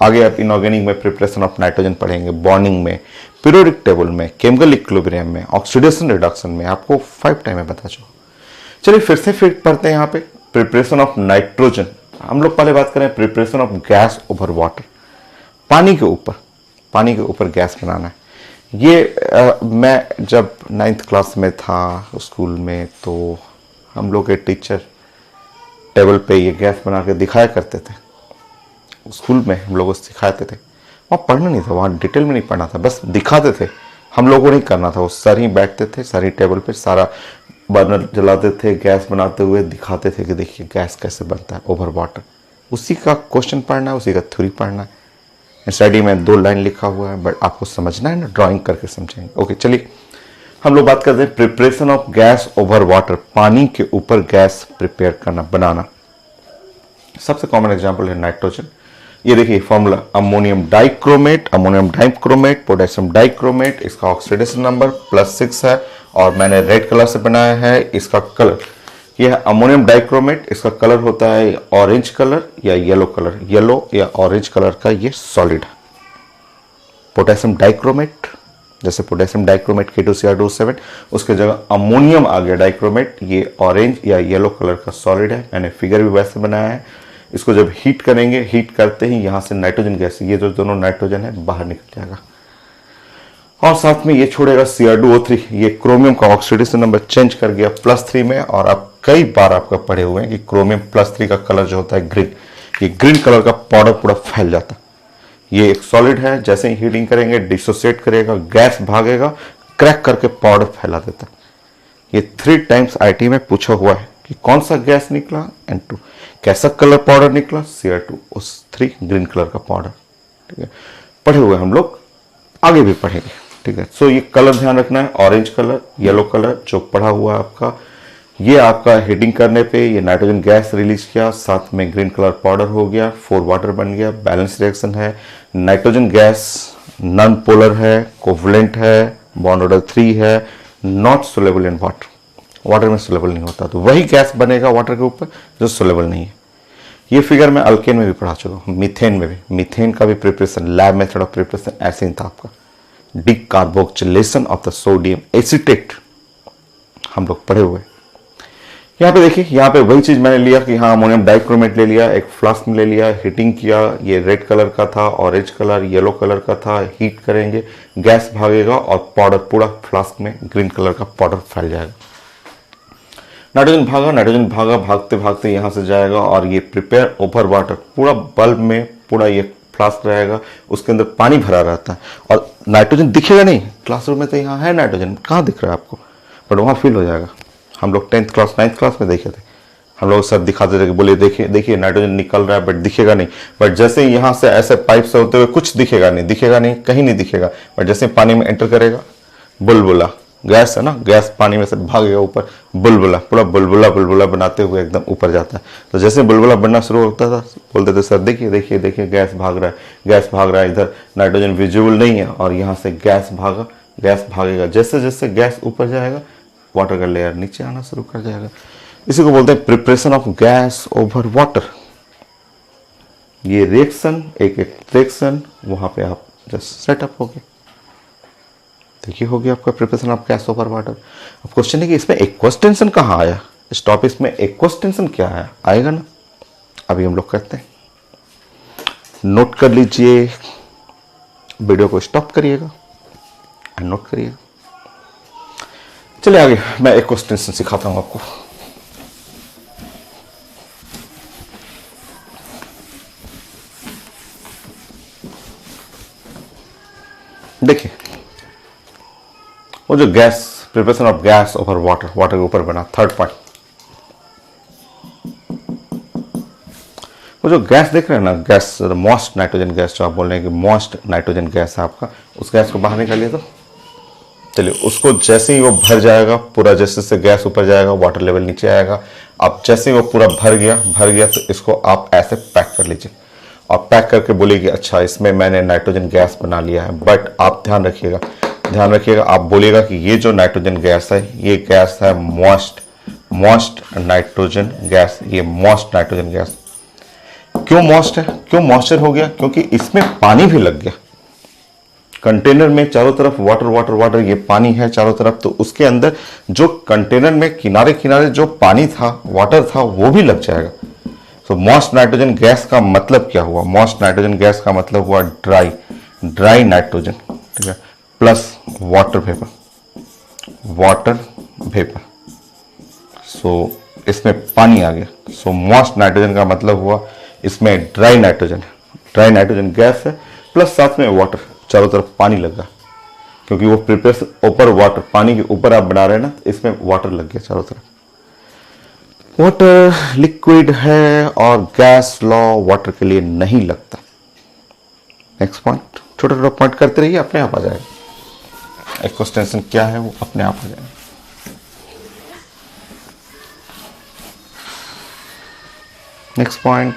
आगे आप इनऑर्गेनिक में प्रिपरेशन ऑफ नाइट्रोजन पढ़ेंगे, बॉन्डिंग में, पीरियोडिक टेबल में, केमिकल इक्विलिब्रियम में, ऑक्सीडेशन रिडक्शन में, आपको 5 टाइम में बता चुका। चलिए फिर पढ़ते हैं यहाँ पे प्रिपरेशन ऑफ नाइट्रोजन। हम लोग पहले बात करें preparation of gas over water, पानी के ऊपर गैस बनाना है। ये मैं जब 9th क्लास में था स्कूल में, तो हम लोग के टीचर टेबल पे ये गैस बना के दिखाया करते थे। स्कूल में हम लोगों को सिखाते थे, वहाँ पढ़ना नहीं था, वहाँ डिटेल में नहीं पढ़ना था, बस दिखाते थे। हम लोगों को नहीं करना था, वो सर ही बैठते थे, सर ही टेबल पे सारा बर्नर जलाते थे, गैस बनाते हुए दिखाते थे कि देखिए गैस कैसे बनता है ओवर वाटर। उसी का क्वेश्चन पढ़ना है, उसी का थ्योरी पढ़ना है। स्टडी में 2 लाइन लिखा हुआ है, बट आपको समझना है ना, ड्राइंग करके समझेंगे। ओके चलिए हम लोग बात करते हैं preparation of gas over water, पानी के ऊपर गैस प्रिपेयर करना, बनाना। सबसे कॉमन एग्जाम्पल है नाइट्रोजन। ये देखिए formula, ammonium dichromate, potassium dichromate, इसका ऑक्सीडेशन नंबर +6 है, और मैंने रेड कलर से बनाया है इसका कलर। यह है अमोनियम डाइक्रोमेट, इसका कलर होता है ऑरेंज कलर या येलो कलर, येलो या ऑरेंज कलर का ये सॉलिड है। पोटेशियम डाइक्रोमेट जैसे पोटेशियम डाइक्रोमेट K2Cr27, उसके जगह अमोनियम आ गया डाइक्रोमेट। ये ऑरेंज या येलो कलर का सॉलिड है, मैंने फिगर भी वैसे बनाया है। इसको जब हीट करेंगे, हीट करते ही यहाँ से नाइट्रोजन गैस, ये जो दोनों नाइट्रोजन है बाहर निकल जाएगा और साथ में ये छोड़ेगा Cr2O3। ये क्रोमियम का ऑक्सीडेशन नंबर चेंज कर गया +3 में। और आप कई बार आपका पढ़े हुए हैं कि क्रोमियम +3 का कलर जो होता है ग्रीन, ये ग्रीन कलर का पाउडर पूरा फैल जाता है। ये एक सॉलिड है, जैसे ही हीटिंग करेंगे डिसोसिएट करेगा, गैस भागेगा, क्रैक करके पाउडर फैला देता है। ये 3 टाइम्स आईटी में पूछा हुआ है कि कौन सा गैस निकला, N2। कैसा कलर पाउडर निकला, Cr2O3 ग्रीन कलर का पाउडर। ठीक है, पढ़े हुए हम लोग, आगे भी पढ़ेंगे। ठीक है, सो ये कलर ध्यान रखना है, ऑरेंज कलर, येलो कलर जो पढ़ा हुआ है आपका, ये आपका हीटिंग करने पे ये नाइट्रोजन गैस रिलीज किया, साथ में ग्रीन कलर पाउडर हो गया, 4 वाटर बन गया, बैलेंस रिएक्शन है। नाइट्रोजन गैस नॉन पोलर है, कोवलेंट है, बॉन्ड ऑर्डर 3 है, not soluble in water, water में सोलेबल नहीं होता, तो वही गैस बनेगा वाटर के ऊपर जो सोलेबल नहीं है। ये फिगर मैं अल्केन में भी पढ़ा चुका हूँ, मीथेन में भी। मीथेन का भी preparation, lab method of preparation ऐसे ही था आपका, decarboxylation of the sodium acetate हम लोग पढ़े हुए। यहाँ पे देखिए, यहाँ पे वही चीज मैंने लिया कि हाँ अमोनियम डाइक्रोमेट ले लिया, एक फ्लास्क में ले लिया, हीटिंग किया, ये रेड कलर का था, ऑरेंज कलर, येलो कलर का था, हीट करेंगे, गैस भागेगा और पाउडर पूरा फ्लास्क में ग्रीन कलर का पाउडर फैल जाएगा। नाइट्रोजन भागा, नाइट्रोजन भागा, भागते भागते यहाँ से जाएगा और ये प्रिपेयर ओवर वाटर, पूरा बल्ब में पूरा ये फ्लास्क रहेगा, उसके अंदर पानी भरा रहता है और नाइट्रोजन दिखेगा नहीं। क्लासरूम में तो यहाँ है नाइट्रोजन, कहाँ दिख रहा है आपको, बट वहाँ फील हो जाएगा। हम लोग 10th क्लास 9th क्लास में देखे थे, हम लोग सर दिखाते थे कि बोले देखिए देखिए नाइट्रोजन निकल रहा है, बट दिखेगा नहीं। बट जैसे ही यहाँ से ऐसे पाइप से होते हुए कुछ दिखेगा नहीं, दिखेगा नहीं, कहीं नहीं दिखेगा, बट जैसे पानी में एंटर करेगा, बुलबुला गैस है ना, गैस पानी में से भागेगा ऊपर, बुलबुला पूरा बुलबुला बुलबुला बनाते हुए एकदम ऊपर जाता है। तो जैसे बुलबुला बनना शुरू होता था, बोलते थे सर देखिए देखिए देखिए गैस भाग रहा है, गैस भाग रहा है, इधर नाइट्रोजन विजिबल नहीं है और यहाँ से गैस भागा, गैस भागेगा। जैसे जैसे गैस ऊपर जाएगा, वाटर का लेयर नीचे आना शुरू कर जाएगा। इसी को बोलते हैं preparation of gas over water. ये रिएक्शन, एक एक रिएक्शन वहां पे आप जस्ट सेटअप हो गए। देखिए हो गया आपका preparation of gas over water. अब क्वेश्चन है कि इसमें एक्वस टेंशन कहाँ आया, इस टॉपिक में एक्वस टेंशन क्या है, आएगा ना, अभी हम लोग करते हैं। नोट कर लीजिए, वीडियो को स्टॉप करिएगा एंड नोट करिएगा। चलिए आगे, मैं एक्वस टेंशन सिखाता हूं आपको। देखिए वो जो gas, preparation of gas over water, water के ऊपर बना 3rd पॉइंट, वो जो गैस देख रहे हैं ना, गैस मॉइस्ट नाइट्रोजन गैस, जो आप बोल रहे हैं कि मॉइस्ट नाइट्रोजन गैस है आपका, उस गैस को बाहर निकालिए। तो चलिए उसको जैसे ही वो भर जाएगा, पूरा जैसे से गैस ऊपर जाएगा, वाटर लेवल नीचे आएगा। अब जैसे ही वो पूरा भर गया तो इसको आप ऐसे पैक कर लीजिए और पैक करके बोलिए अच्छा इसमें मैंने नाइट्रोजन गैस बना लिया है। बट आप ध्यान रखिएगा, आप बोलिएगा कि ये जो नाइट्रोजन गैस है, ये गैस है मॉइस्ट नाइट्रोजन गैस, ये मॉइस्ट नाइट्रोजन गैस। क्यों मॉइस्ट है, क्यों मॉइस्चर हो गया, क्योंकि इसमें पानी भी लग गया। कंटेनर में चारों तरफ वाटर वाटर वाटर, ये पानी है चारों तरफ, तो उसके अंदर जो कंटेनर में किनारे किनारे जो पानी था, वाटर था, वो भी लग जाएगा। तो मॉइस्ट नाइट्रोजन गैस का मतलब क्या हुआ, मॉइस्ट नाइट्रोजन गैस का मतलब हुआ ड्राई नाइट्रोजन, ठीक है, प्लस वाटर वेपर। सो इसमें पानी आ गया। सो मॉइस्ट नाइट्रोजन का मतलब हुआ इसमें ड्राई नाइट्रोजन गैस है, प्लस साथ में वाटर, चारों तरफ पानी लगा, क्योंकि वो प्रिपेयर ऊपर वाटर, पानी के ऊपर आप बना रहे हैं ना, इसमें वाटर लग गया चारों तरफ। वाटर लिक्विड है और गैस लॉ वाटर के लिए नहीं लगता। नेक्स्ट पॉइंट, छोटा छोटा पॉइंट करते रहिए, अपने आप आ जाएगा। एक्वस टेंशन क्या है वो अपने आप आ जाएगा। नेक्स्ट पॉइंट,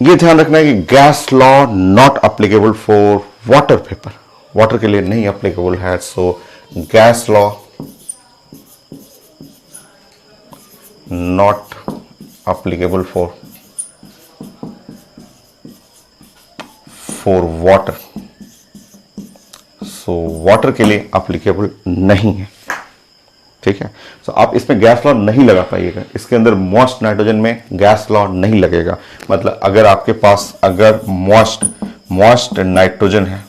ये ध्यान रखना है कि gas law not applicable for water vapour, water के लिए नहीं अप्लीकेबल है। सो gas law not applicable for for water, so water के लिए अप्लीकेबल नहीं है, ठीक है। सो आप इसमें गैस लॉ नहीं लगा पाइएगा, इसके अंदर मॉइस्ट नाइट्रोजन में गैस लॉ नहीं लगेगा। मतलब अगर आपके पास अगर मॉइस्ट नाइट्रोजन है,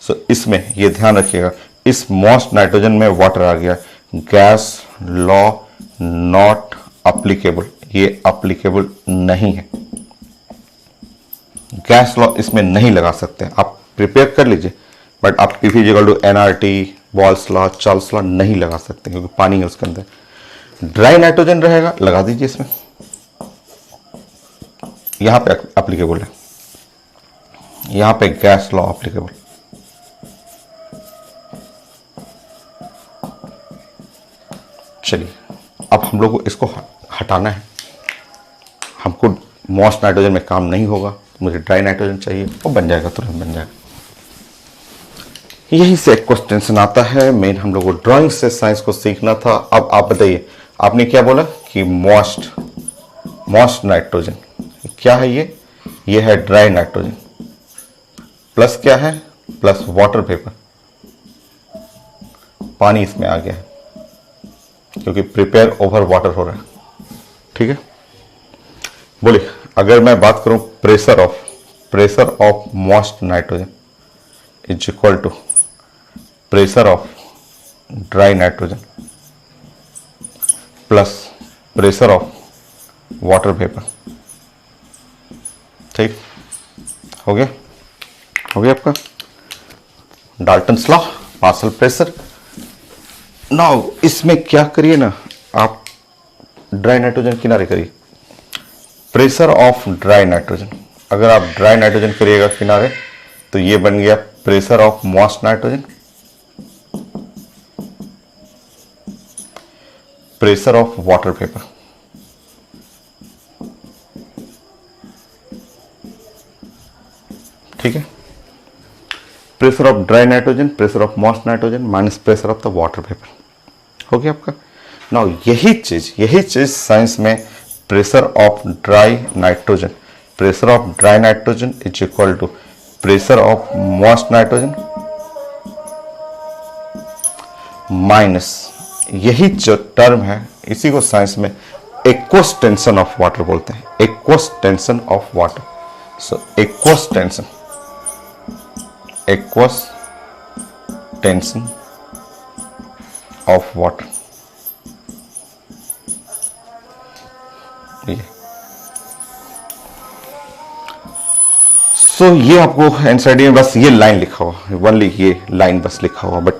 सो इसमें ये ध्यान रखिएगा, इस मॉइस्ट नाइट्रोजन में वाटर आ गया, गैस लॉ नॉट अप्लीकेबल, ये अप्लीकेबल नहीं है, गैस लॉ इसमें नहीं लगा सकते। आप प्रिपेयर कर लीजिए, बट आप PV=NRT, balls law, Charles law नहीं लगा सकते क्योंकि पानी है उसके अंदर। ड्राई नाइट्रोजन रहेगा, लगा दीजिए इसमें, यहां पे अप्लीकेबल है, यहां पे गैस लॉ अप्लीकेबल। चलिए अब हम लोग को इसको हटाना है, हमको मॉइस्ट नाइट्रोजन में काम नहीं होगा, मुझे ड्राई नाइट्रोजन चाहिए, वो बन जाएगा, तुरंत बन जाएगा। यहीं से एक क्वेश्चन आता है, मेन हम लोग को ड्राइंग से साइंस को सीखना था। अब आप बताइए, आपने क्या बोला कि मॉइस्ट नाइट्रोजन क्या है, ये है ड्राई नाइट्रोजन, प्लस क्या है, प्लस वाटर वेपर, पानी इसमें आ गया है क्योंकि प्रिपेयर ओवर वाटर हो रहा है, ठीक है। बोलिए, अगर मैं बात करूं pressure of moist nitrogen is equal to pressure of dry nitrogen plus pressure of water vapour, ठीक हो गया आपका Dalton's law, partial pressure. Now इसमें क्या करिए ना, आप ड्राई नाइट्रोजन किनारे करिए, प्रेशर ऑफ ड्राई नाइट्रोजन, अगर आप ड्राई नाइट्रोजन करिएगा किनारे तो ये बन गया pressure of moist nitrogen, pressure of water vapour, ठीक है। Pressure of dry nitrogen, pressure of moist nitrogen minus pressure of the water vapour, हो गया आपका। नाउ यही चीज साइंस में pressure of dry nitrogen is equal to pressure of moist nitrogen minus, यही जो टर्म है इसी को साइंस में एक्वस टेंशन ऑफ वाटर बोलते हैं, aqueous tension of water. So aqueous tension of water, ये आपको एनसीईआरटी में बस ये लाइन लिखा हुआ, ओनली ये लाइन बस लिखा हुआ, बट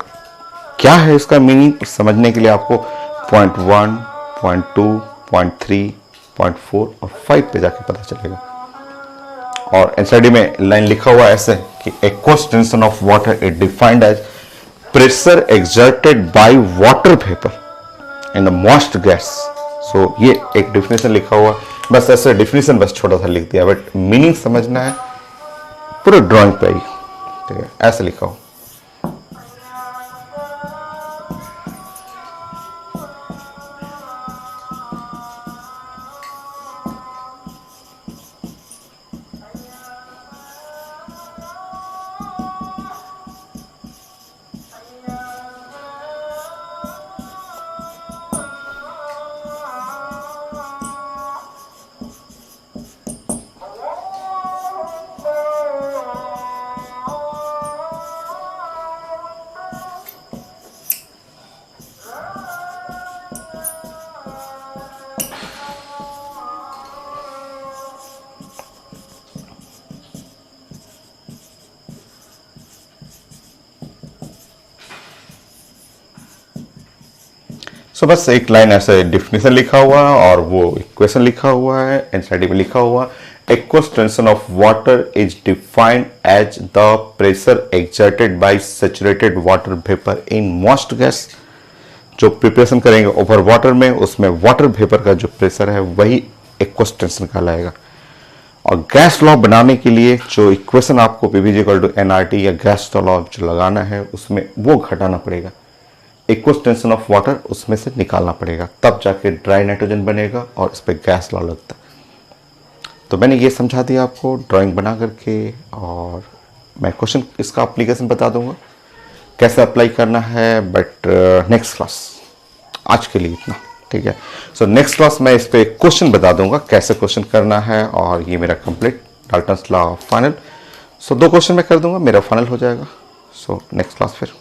क्या है इसका मीनिंग समझने के लिए आपको पॉइंट 1, पॉइंट 2, पॉइंट 3, पॉइंट 4 और 5 पे जाके पता चलेगा। और एनसीईआरटी में लाइन लिखा हुआ ऐसे कि aqueous tension of water is defined as pressure exerted by water vapour in the moist gas. So ये एक डिफिनेशन लिखा हुआ, बस ऐसे डिफिनेशन बस छोटा सा लिख दिया, बट मीनिंग समझना है पूरे ड्राइंग पे ही, ठीक है, ऐसे लिखा हो। सो बस एक लाइन ऐसे डिफिनेशन लिखा हुआ है और वो इक्वेशन लिखा हुआ है, एनसीईआरटी में लिखा हुआ, aqueous tension of water is defined as the pressure exerted by saturated water vapour in moist gas. जो प्रिपरेशन करेंगे ओवर वाटर में, उसमें वाटर वेपर का जो प्रेशर है वही एक्वस टेंशन कहलाएगा। और गैस लॉ बनाने के लिए जो इक्वेशन आपको PV=NRT या गैस लॉ जो लगाना है उसमें वो घटाना पड़ेगा, एक्वस टेंशन ऑफ वाटर उसमें से निकालना पड़ेगा, तब जाके ड्राई नाइट्रोजन बनेगा और इस पर गैस लॉ लगता है। तो मैंने ये समझा दिया आपको ड्राइंग बना करके, और मैं क्वेश्चन इसका एप्लीकेशन बता दूंगा कैसे अप्लाई करना है, बट नेक्स्ट क्लास, आज के लिए इतना, ठीक है। सो नेक्स्ट क्लास मैं इस पर क्वेश्चन बता दूंगा कैसे क्वेश्चन करना है, और ये मेरा कंप्लीट डाल्टन्स लॉ फाइनल। सो 2 क्वेश्चन मैं कर दूंगा, मेरा फाइनल हो जाएगा। सो नेक्स्ट क्लास फिर